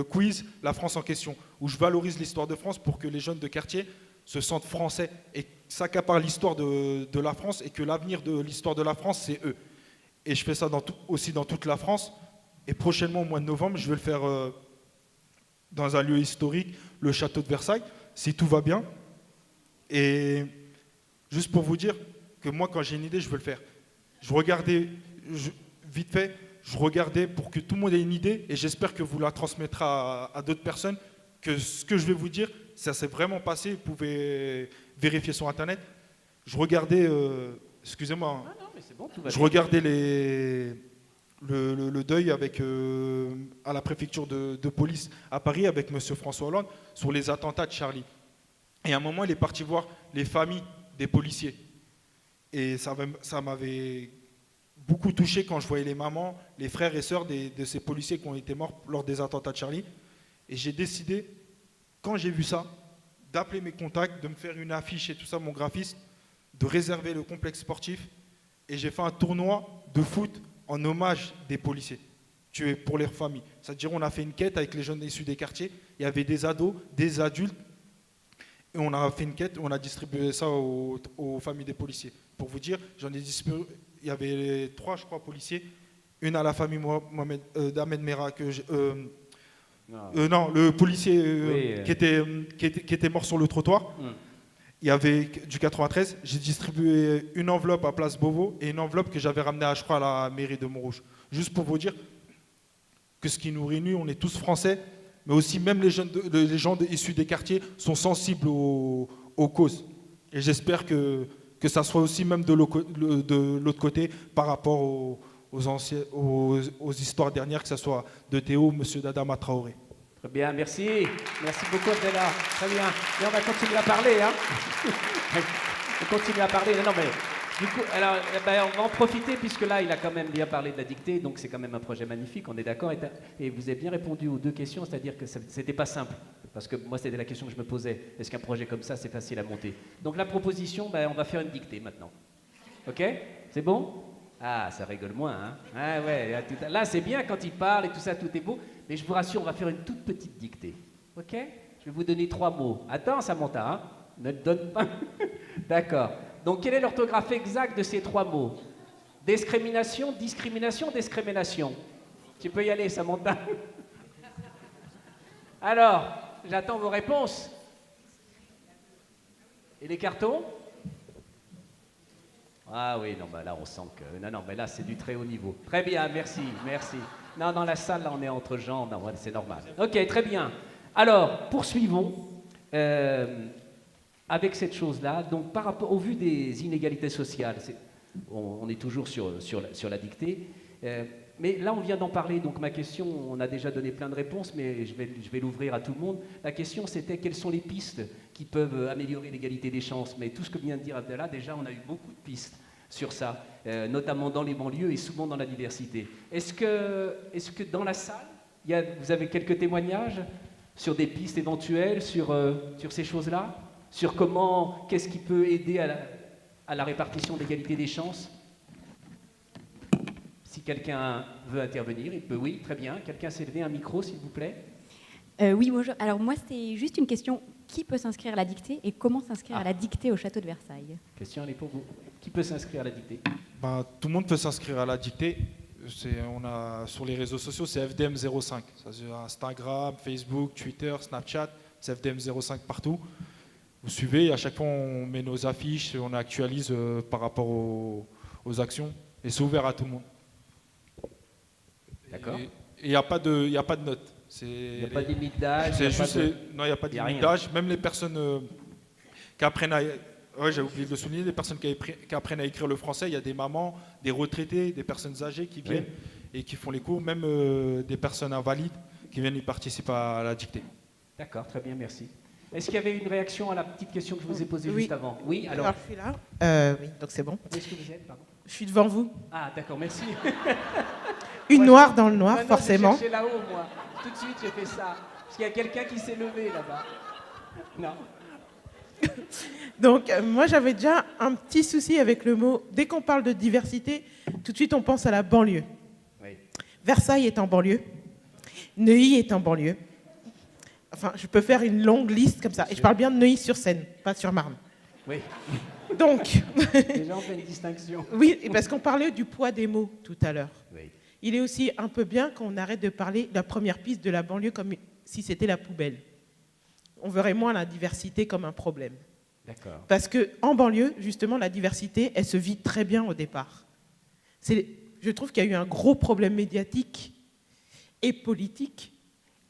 quiz La France en question, où je valorise l'histoire de France pour que les jeunes de quartier se sentent français et s'accaparent l'histoire de la France et que l'avenir de l'histoire de la France, c'est eux. Et je fais ça aussi dans toute la France. Et prochainement, au mois de novembre, je vais le faire dans un lieu historique, le château de Versailles, si tout va bien. Et juste pour vous dire que moi, quand j'ai une idée, je veux le faire. Vite fait, je regardais pour que tout le monde ait une idée et j'espère que vous la transmettrez à d'autres personnes, que ce que je vais vous dire, ça s'est vraiment passé, vous pouvez vérifier sur Internet. Je regardais, excusez-moi, non, mais c'est bon, tout va je bien. regardais le deuil avec, à la préfecture de police à Paris avec M. François Hollande sur les attentats de Charlie. Et à un moment, il est parti voir les familles des policiers. Et ça m'avait beaucoup touché quand je voyais les mamans, les frères et sœurs de ces policiers qui ont été morts lors des attentats de Charlie. Et j'ai décidé, quand j'ai vu ça, d'appeler mes contacts, de me faire une affiche et tout ça, mon graphiste, de réserver le complexe sportif. Et j'ai fait un tournoi de foot en hommage des policiers tués pour leurs familles. C'est-à-dire on a fait une quête avec les jeunes issus des quartiers. Il y avait des ados, des adultes. Et on a fait une quête, on a distribué ça aux familles des policiers. Pour vous dire, j'en ai distribué, il y avait 3, je crois, policiers. Une à la famille d'Ahmed Merah, non, le policier qui était mort sur le trottoir. Il y avait du 93. J'ai distribué une enveloppe à Place Beauvau et une enveloppe que j'avais ramenée, je crois, à la mairie de Montrouge. Juste pour vous dire que ce qui nous réunit, on est tous français, mais aussi même les gens issus des quartiers sont sensibles aux causes. Et j'espère que ça soit aussi même de l'autre côté par rapport aux histoires dernières, que ce soit de Théo ou M. Dadama Traoré. Très bien, merci. Merci beaucoup, Abdallah. Très bien. Et on va continuer à parler. Hein. On continue à parler. Non, mais du coup, alors, on va en profiter, puisque là, il a quand même bien parlé de la dictée, donc c'est quand même un projet magnifique, on est d'accord. Et vous avez bien répondu aux 2 questions, c'est-à-dire que c'était pas simple. Parce que moi, c'était la question que je me posais. Est-ce qu'un projet comme ça, c'est facile à monter? Donc la proposition, on va faire une dictée maintenant. OK? C'est bon? Ah, ça rigole moins, hein? Ah ouais, là, c'est bien quand il parle et tout ça, tout est beau. Mais je vous rassure, on va faire une toute petite dictée. OK? Je vais vous donner 3 mots. Attends, Samantha, hein? Ne te donne pas. D'accord. Donc, quelle est l'orthographe exacte de ces 3 mots? Discrimination, discrimination, discrimination. Tu peux y aller, Samantha. Alors, j'attends vos réponses. Et les cartons? Ah oui, non, là, on sent que... Non, mais là, c'est du très haut niveau. Très bien, merci, merci. Non, dans la salle, là, on est entre gens. Non, c'est normal. OK, très bien. Alors, poursuivons avec cette chose-là. Donc, par rapport au vu des inégalités sociales, on est toujours sur la dictée. Mais là, on vient d'en parler. Donc, ma question, on a déjà donné plein de réponses, mais je vais l'ouvrir à tout le monde. La question, c'était quelles sont les pistes qui peuvent améliorer l'égalité des chances. Mais tout ce que vient de dire Abdallah, déjà, on a eu beaucoup de pistes sur ça, notamment dans les banlieues et souvent dans la diversité. Est-ce que dans la salle, vous avez quelques témoignages sur des pistes éventuelles, sur ces choses-là, sur qu'est-ce qui peut aider à la répartition de l'égalité des chances? Si quelqu'un veut intervenir, il peut. Oui, très bien. Quelqu'un s'est levé un micro, s'il vous plaît. Oui, bonjour. Alors moi, c'était juste une question. Qui peut s'inscrire à la dictée et comment s'inscrire à la dictée au château de Versailles? Question, elle est pour vous. Qui peut s'inscrire à la dictée? Tout le monde peut s'inscrire à la dictée. On a sur les réseaux sociaux, c'est FDM05. Instagram, Facebook, Twitter, Snapchat, c'est FDM05 partout. Vous suivez, à chaque fois on met nos affiches, on actualise par rapport aux actions. Et c'est ouvert à tout le monde. D'accord. Et il n'y a pas de notes. Il n'y a pas de limite d'âge? Non, il n'y a pas de limite d'âge. Même les personnes qui apprennent à... Ouais, j'ai oublié de le souligner, les personnes qui apprennent à écrire le français, il y a des mamans, des retraités, des personnes âgées qui viennent et qui font les cours, même des personnes invalides qui viennent y participer à la dictée. D'accord, très bien, merci. Est-ce qu'il y avait une réaction à la petite question que je vous ai posée juste avant? Oui, alors je suis là. Oui, donc c'est bon. Où est-ce que vous êtes, pardon? Je suis devant vous. Ah, d'accord, merci. Une noire dans le noir, forcément. Je cherchais là-haut, moi. Tout de suite, j'ai fait ça. Parce qu'il y a quelqu'un qui s'est levé là-bas. Non. Donc, moi, j'avais déjà un petit souci avec le mot. Dès qu'on parle de diversité, tout de suite, on pense à la banlieue. Oui. Versailles est en banlieue. Neuilly est en banlieue. Enfin, je peux faire une longue liste comme ça. Et je parle bien de Neuilly-sur-Seine, pas sur Marne. Oui. Donc. Déjà, on fait une distinction. Oui, parce qu'on parlait du poids des mots tout à l'heure. Oui. Il est aussi un peu bien qu'on arrête de parler de la première piste de la banlieue comme si c'était la poubelle. On verrait moins la diversité comme un problème. D'accord. Parce qu'en banlieue, justement, la diversité, elle se vit très bien au départ. Je trouve qu'il y a eu un gros problème médiatique et politique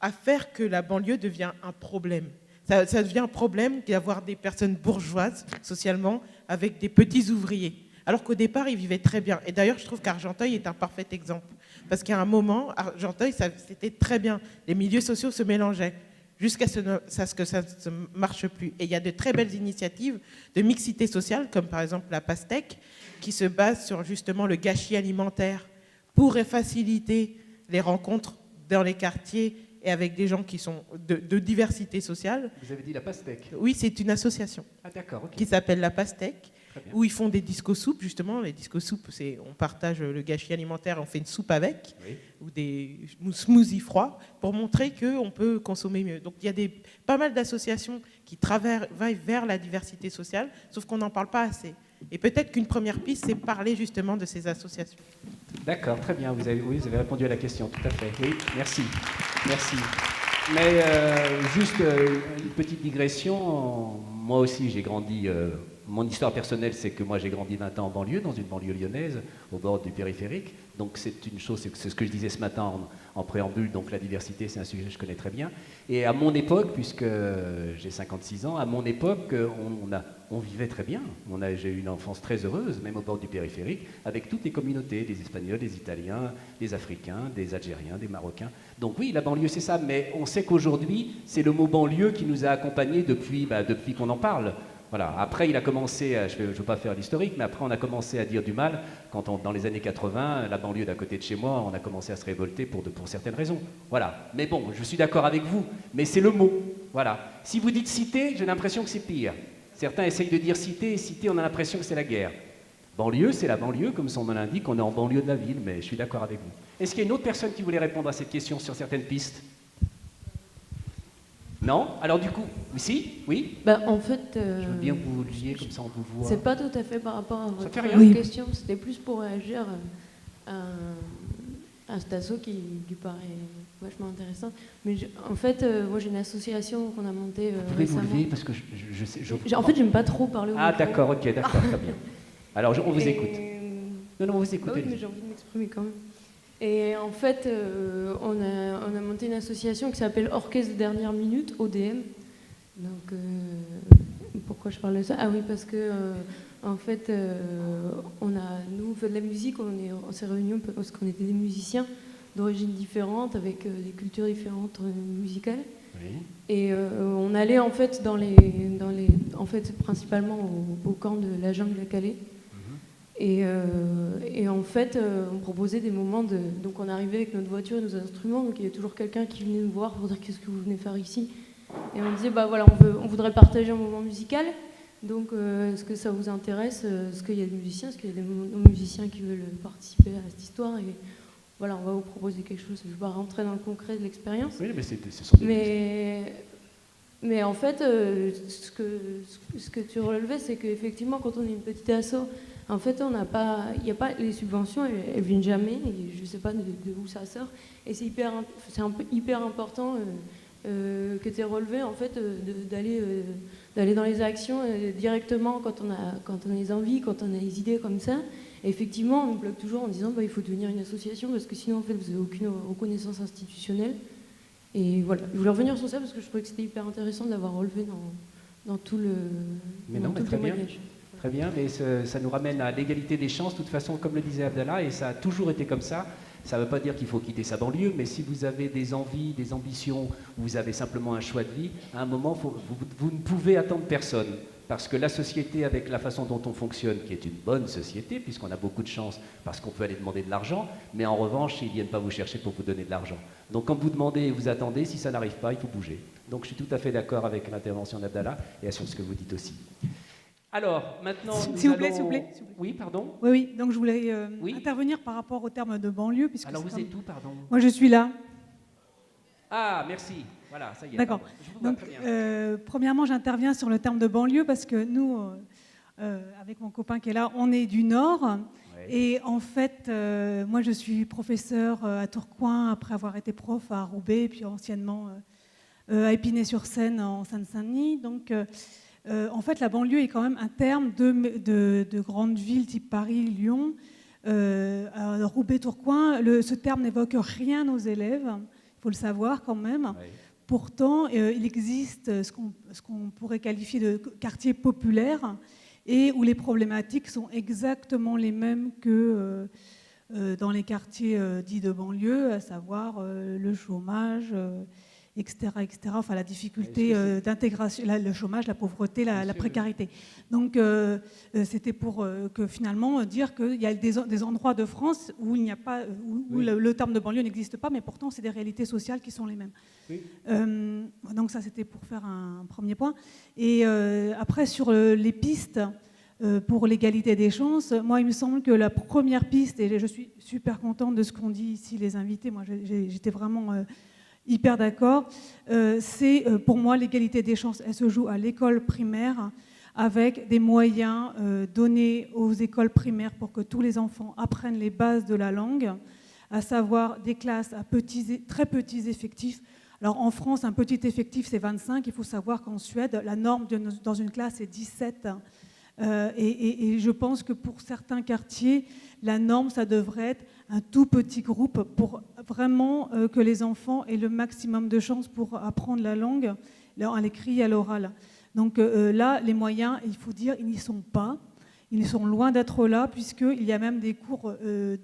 à faire que la banlieue devient un problème. Ça devient un problème d'avoir des personnes bourgeoises, socialement, avec des petits ouvriers. alors qu'au départ, ils vivaient très bien. Et d'ailleurs, je trouve qu'Argenteuil est un parfait exemple. Parce qu'à un moment, Argenteuil, c'était très bien. Les milieux sociaux se mélangeaient jusqu'à ce que ça ne marche plus. Et il y a de très belles initiatives de mixité sociale, comme par exemple la pastèque, qui se base sur justement le gâchis alimentaire pour faciliter les rencontres dans les quartiers et avec des gens qui sont de diversité sociale. Vous avez dit la pastèque? Oui, c'est une association qui s'appelle la pastèque, où ils font des disco-soupes, justement. Les disco-soupes, on partage le gâchis alimentaire, on fait une soupe avec, ou des smoothies froids, pour montrer qu'on peut consommer mieux. Donc il y a pas mal d'associations qui travaillent vers la diversité sociale, sauf qu'on n'en parle pas assez. Et peut-être qu'une première piste, c'est parler justement de ces associations. D'accord, très bien, vous avez répondu à la question, tout à fait. Oui, merci. Merci. Mais juste une petite digression, moi aussi j'ai grandi, mon histoire personnelle c'est que moi j'ai grandi 20 ans en banlieue, dans une banlieue lyonnaise, au bord du périphérique, donc c'est une chose, c'est ce que je disais ce matin en préambule, donc la diversité c'est un sujet que je connais très bien, et à mon époque, puisque j'ai 56 ans, à mon époque on vivait très bien, j'ai eu une enfance très heureuse, même au bord du périphérique, avec toutes les communautés, les Espagnols, les Italiens, les Africains, des Algériens, des Marocains. Donc oui, la banlieue c'est ça, mais on sait qu'aujourd'hui, c'est le mot banlieue qui nous a accompagnés depuis qu'on en parle. Voilà. Après, il a commencé, je ne veux pas faire l'historique, mais après on a commencé à dire du mal, quand dans les années 80, la banlieue d'à côté de chez moi, on a commencé à se révolter pour certaines raisons. Voilà. Mais bon, je suis d'accord avec vous, mais c'est le mot. Voilà. Si vous dites cité, j'ai l'impression que c'est pire. Certains essayent de dire cité, et cité, on a l'impression que c'est la guerre. Banlieue, c'est la banlieue, comme son nom l'indique, on est en banlieue de la ville, mais je suis d'accord avec vous. Est-ce qu'il y a une autre personne qui voulait répondre à cette question sur certaines pistes? Non? Alors du coup, si? Oui? En fait... je veux bien que vous le disiez, comme ça on vous voit. C'est pas tout à fait par rapport à votre question, c'était plus pour réagir à cet assaut qui paraît vachement intéressant. Mais en fait, moi j'ai une association qu'on a montée récemment. Vous pouvez vous lever parce que je sais... En fait, j'aime pas trop parler au micro. D'accord, ok, d'accord, très bien. Alors on vous écoute. Non, vous écoutez. Oui, mais j'ai envie de m'exprimer quand même. Et en fait, on a monté une association qui s'appelle Orchestre de dernière minute, ODM. Donc, pourquoi je parle de ça? Ah oui, parce que, en fait, nous, on fait de la musique, on s'est réunis parce qu'on était des musiciens d'origines différentes, avec des cultures différentes musicales. Oui. Et on allait, en fait, principalement au camp de la jungle à Calais. Et en fait, on proposait des moments donc on arrivait avec notre voiture et nos instruments, donc il y avait toujours quelqu'un qui venait nous voir pour dire qu'est-ce que vous venez faire ici. Et on disait, voilà, on voudrait partager un moment musical, donc est-ce que ça vous intéresse? Est-ce qu'il y a des musiciens? Est-ce qu'il y a des musiciens qui veulent participer à cette histoire? Et voilà, on va vous proposer quelque chose. Je ne vais pas rentrer dans le concret de l'expérience. Oui, mais ce sont des mais en fait, ce que tu relevais, c'est qu'effectivement, quand on est une petite asso, en fait, il y a pas les subventions, elles viennent jamais, et je ne sais pas de où ça sort. Et c'est hyper important que tu aies relevé, en fait, d'aller dans les actions directement quand on a les envies, quand on a les idées comme ça. Et effectivement, on nous bloque toujours en disant il faut devenir une association parce que sinon, en fait, vous n'avez aucune reconnaissance institutionnelle. Et voilà, je voulais revenir sur ça parce que je trouvais que c'était hyper intéressant de l'avoir relevé dans tout le témoignage. Très bien, mais ça nous ramène à l'égalité des chances. De toute façon, comme le disait Abdallah, et ça a toujours été comme ça, ça ne veut pas dire qu'il faut quitter sa banlieue, mais si vous avez des envies, des ambitions, ou vous avez simplement un choix de vie, à un moment, vous ne pouvez attendre personne. Parce que la société, avec la façon dont on fonctionne, qui est une bonne société, puisqu'on a beaucoup de chance, parce qu'on peut aller demander de l'argent, mais en revanche, ils ne viennent pas vous chercher pour vous donner de l'argent. Donc quand vous demandez et vous attendez, si ça n'arrive pas, il faut bouger. Donc je suis tout à fait d'accord avec l'intervention d'Abdallah et sur ce que vous dites aussi. Alors, maintenant, s'il vous plaît. Oui, pardon. Oui, donc je voulais intervenir par rapport au terme de banlieue. Puisque alors vous êtes où, pardon? Moi, je suis là. Ah, merci. Voilà, ça y est. D'accord. Donc, premièrement, j'interviens sur le terme de banlieue parce que nous, avec mon copain qui est là, on est du Nord. Ouais. Et en fait, moi, je suis professeur à Tourcoing après avoir été prof à Roubaix, puis anciennement à Épinay-sur-Seine en Seine-Saint-Denis. Donc, en fait, la banlieue est quand même un terme de grandes villes type Paris, Lyon. Roubaix, Tourcoing, ce terme n'évoque rien aux élèves. Il faut le savoir quand même. Oui. Pourtant, il existe ce qu'on pourrait qualifier de quartier populaire et où les problématiques sont exactement les mêmes que dans les quartiers dits de banlieue, à savoir le chômage, etc., etc. Enfin, la difficulté d'intégration, le chômage, la pauvreté, la précarité. Donc, c'était pour que finalement dire qu'il y a des endroits de France où il n'y a pas, où le terme de banlieue n'existe pas, mais pourtant c'est des réalités sociales qui sont les mêmes. Oui. Donc ça, c'était pour faire un premier point. Et après, sur les pistes pour l'égalité des chances, moi, il me semble que la première piste, et je suis super contente de ce qu'ont dit ici les invités, moi j'étais vraiment hyper d'accord, c'est pour moi l'égalité des chances, elle se joue à l'école primaire avec des moyens donnés aux écoles primaires pour que tous les enfants apprennent les bases de la langue, à savoir des classes à très petits effectifs. Alors en France, un petit effectif c'est 25, il faut savoir qu'en Suède, la norme dans une classe est 17. Et je pense que pour certains quartiers, la norme, ça devrait être un tout petit groupe pour vraiment que les enfants aient le maximum de chances pour apprendre la langue, à l'écrit et à l'oral. Donc là, les moyens, il faut dire, ils n'y sont pas. Ils sont loin d'être là, puisqu'il y a même des cours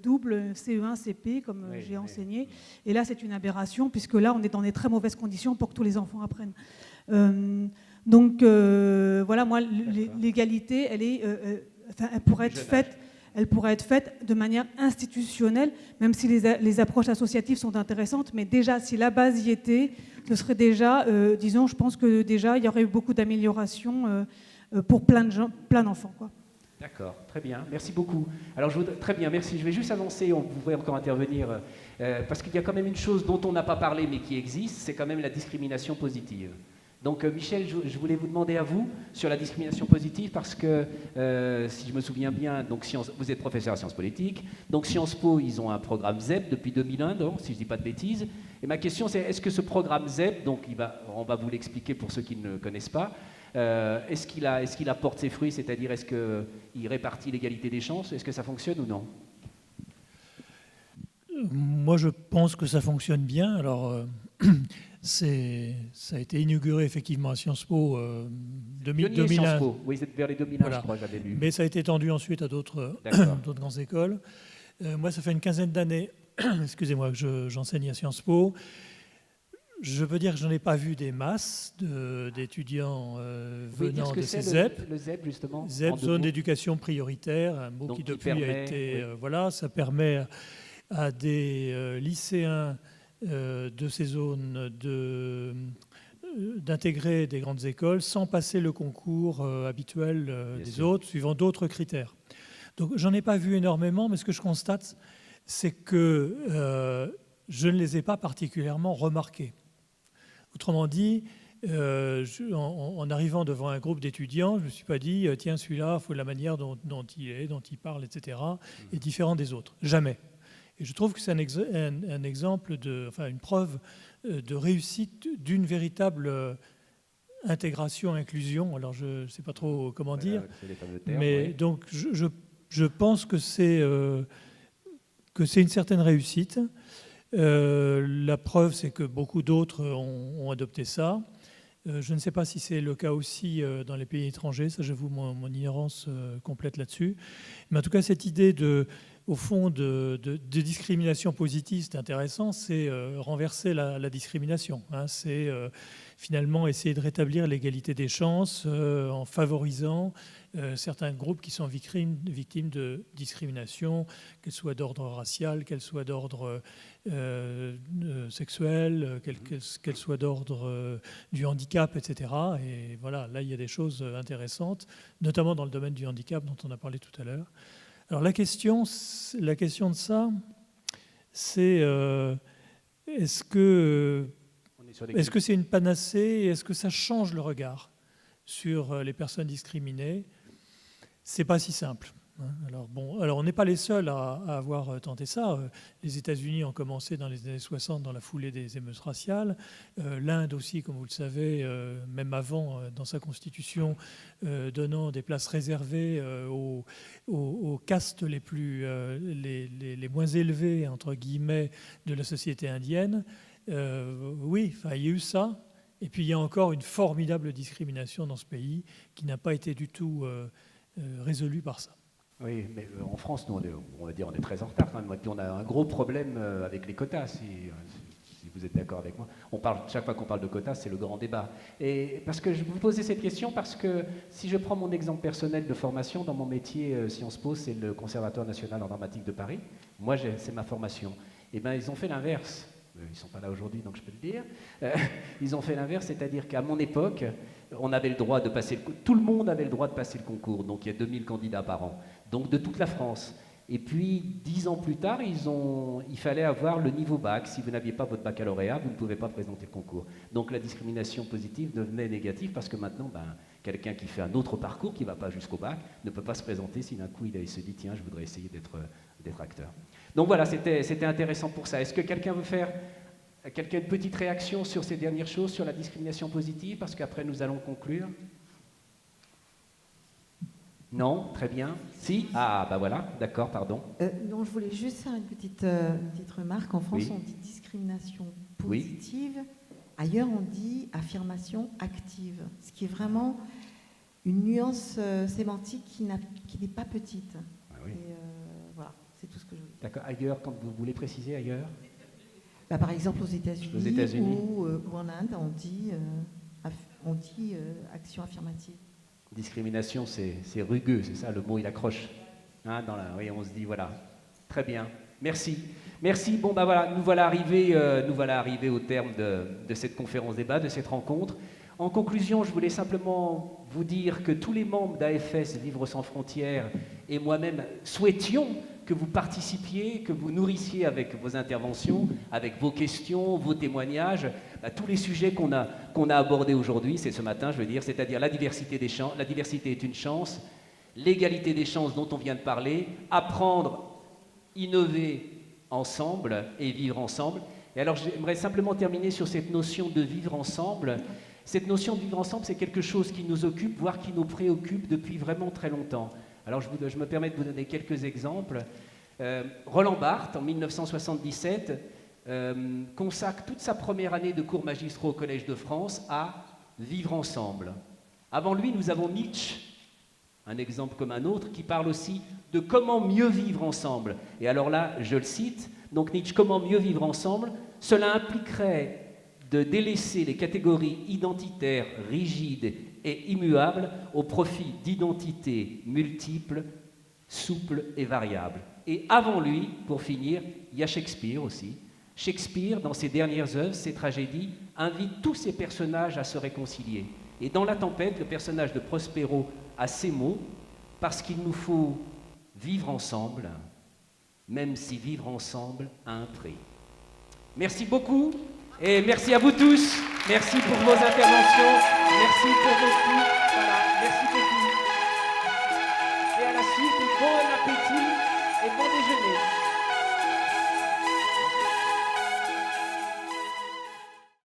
doubles CE1, CP, comme j'ai enseigné. Et là, c'est une aberration, puisque là, on est dans des très mauvaises conditions pour que tous les enfants apprennent. Donc voilà, moi, l'égalité, elle pourrait être faite de manière institutionnelle, même si les approches associatives sont intéressantes, mais déjà, si la base y était, ce serait déjà, disons, je pense que déjà, il y aurait eu beaucoup d'améliorations pour plein d'enfants, quoi. D'accord, très bien, merci beaucoup. Alors, très bien, merci. Je vais juste avancer, vous pouvez encore intervenir, parce qu'il y a quand même une chose dont on n'a pas parlé, mais qui existe, c'est quand même la discrimination positive. Donc Michel, je voulais vous demander à vous sur la discrimination positive parce que, si je me souviens bien, donc vous êtes professeur à Sciences Politiques, donc Sciences Po, ils ont un programme ZEP depuis 2001, donc, si je ne dis pas de bêtises. Et ma question c'est, est-ce que ce programme ZEP, donc on va vous l'expliquer pour ceux qui ne le connaissent pas, est-ce qu'il apporte ses fruits, c'est-à-dire est-ce qu'il répartit l'égalité des chances, est-ce que ça fonctionne ou non? Moi je pense que ça fonctionne bien. Alors... ça a été inauguré effectivement à Sciences Po 2001. Sciences Po. Oui, c'est vers les 2001, voilà. Je crois, j'avais lu. Mais ça a été étendu ensuite à d'autres grandes écoles. Moi, ça fait une quinzaine d'années, excusez-moi, que j'enseigne à Sciences Po. Je peux dire que je n'en ai pas vu des masses d'étudiants venant de ces ZEP. Le ZEP, justement. ZEP, zone d'éducation prioritaire, un mot qui depuis a été... voilà, ça permet à des lycéens de ces zones d'intégrer des grandes écoles sans passer le concours habituel des autres, suivant d'autres critères. Donc j'en ai pas vu énormément, mais ce que je constate, c'est que je ne les ai pas particulièrement remarqués. Autrement dit, en arrivant devant un groupe d'étudiants, je ne me suis pas dit « tiens, celui-là, il faut la manière dont il parle, etc. » est différent des autres. Jamais. Et je trouve que c'est un exemple, une preuve de réussite d'une véritable intégration, inclusion. Alors je ne sais pas trop comment dire, mais donc je pense que c'est une certaine réussite. La preuve, c'est que beaucoup d'autres ont adopté ça. Je ne sais pas si c'est le cas aussi dans les pays étrangers. Ça, j'avoue mon ignorance complète là-dessus. Mais en tout cas, cette idée au fond de discrimination positive, c'est intéressant, c'est renverser la discrimination. Hein, c'est finalement essayer de rétablir l'égalité des chances en favorisant certains groupes qui sont victimes de discrimination, qu'elles soient d'ordre racial, qu'elles soient d'ordre sexuel, qu'elles soient d'ordre du handicap, etc. Et voilà, là, il y a des choses intéressantes, notamment dans le domaine du handicap dont on a parlé tout à l'heure. Alors la question de ça, c'est est-ce que c'est une panacée et est-ce que ça change le regard sur les personnes discriminées? C'est pas si simple. Alors on n'est pas les seuls à avoir tenté ça. Les États-Unis ont commencé dans les années 60 dans la foulée des émeutes raciales. L'Inde aussi, comme vous le savez, même avant, dans sa constitution, donnant des places réservées aux castes les moins élevées, entre guillemets, de la société indienne. Oui, il y a eu ça. Et puis il y a encore une formidable discrimination dans ce pays qui n'a pas été du tout résolue par ça. Oui, mais en France, nous, on va dire, on est très en retard quand même. Et puis on a un gros problème avec les quotas, si vous êtes d'accord avec moi. Chaque fois qu'on parle de quotas, c'est le grand débat. Et parce que je vous posais cette question parce que si je prends mon exemple personnel de formation, dans mon métier Sciences Po, c'est le Conservatoire national en dramatique de Paris. Moi, c'est ma formation. Eh bien, ils ont fait l'inverse. Ils ne sont pas là aujourd'hui, donc je peux le dire. Ils ont fait l'inverse, c'est-à-dire qu'à mon époque, on avait le droit de passer tout le monde avait le droit de passer le concours. Donc il y a 2000 candidats par an, donc de toute la France. Et puis 10 ans plus tard, il fallait avoir le niveau bac. Si vous n'aviez pas votre baccalauréat, vous ne pouvez pas présenter le concours. Donc la discrimination positive devenait négative parce que maintenant, quelqu'un qui fait un autre parcours, qui ne va pas jusqu'au bac, ne peut pas se présenter si d'un coup il se dit tiens, je voudrais essayer d'être acteur. Donc voilà, c'était intéressant pour ça. Est-ce que quelqu'un veut faire une petite réaction sur ces dernières choses, sur la discrimination positive, parce qu'après nous allons conclure? Non? Très bien. Si? Ah, bah voilà, d'accord, pardon. Non, je voulais juste faire une petite remarque. En France, on dit discrimination positive. Oui. Ailleurs, on dit affirmation active, ce qui est vraiment une nuance sémantique qui n'est pas petite. Ah oui. Et, voilà, c'est tout ce que je voulais dire. D'accord. Ailleurs, quand vous voulez préciser ailleurs? Par exemple, aux États-Unis ou en Inde, on dit action affirmative. Discrimination, c'est rugueux, c'est ça, le mot il accroche. Hein, oui, on se dit voilà. Très bien. Merci. Merci. Bon, voilà, nous voilà arrivés au terme de cette conférence débat, de cette rencontre. En conclusion, je voulais simplement vous dire que tous les membres d'AFS Vivre sans frontières et moi-même souhaitions que vous participiez, que vous nourrissiez avec vos interventions, avec vos questions, vos témoignages, tous les sujets qu'on a abordés aujourd'hui, c'est ce matin, je veux dire, c'est-à-dire la diversité des chances, la diversité est une chance, l'égalité des chances dont on vient de parler, apprendre, innover ensemble et vivre ensemble. Et alors j'aimerais simplement terminer sur cette notion de vivre ensemble. Cette notion de vivre ensemble, c'est quelque chose qui nous occupe, voire qui nous préoccupe depuis vraiment très longtemps. Alors je me permets de vous donner quelques exemples. Roland Barthes, en 1977, consacre toute sa première année de cours magistraux au Collège de France à vivre ensemble. Avant lui, nous avons Nietzsche, un exemple comme un autre, qui parle aussi de comment mieux vivre ensemble. Et alors là, je le cite, donc Nietzsche, comment mieux vivre ensemble? Cela impliquerait de délaisser les catégories identitaires, rigides et immuables au profit d'identités multiples, souples et variables. Et avant lui, pour finir, il y a Shakespeare aussi. Shakespeare, dans ses dernières œuvres, ses tragédies, invite tous ses personnages à se réconcilier. Et dans La Tempête, le personnage de Prospero a ces mots, parce qu'il nous faut vivre ensemble, même si vivre ensemble a un prix. Merci beaucoup. Et merci à vous tous, merci pour vos interventions, merci pour vos coups, voilà, merci beaucoup. Et à la suite, bon appétit et bon déjeuner.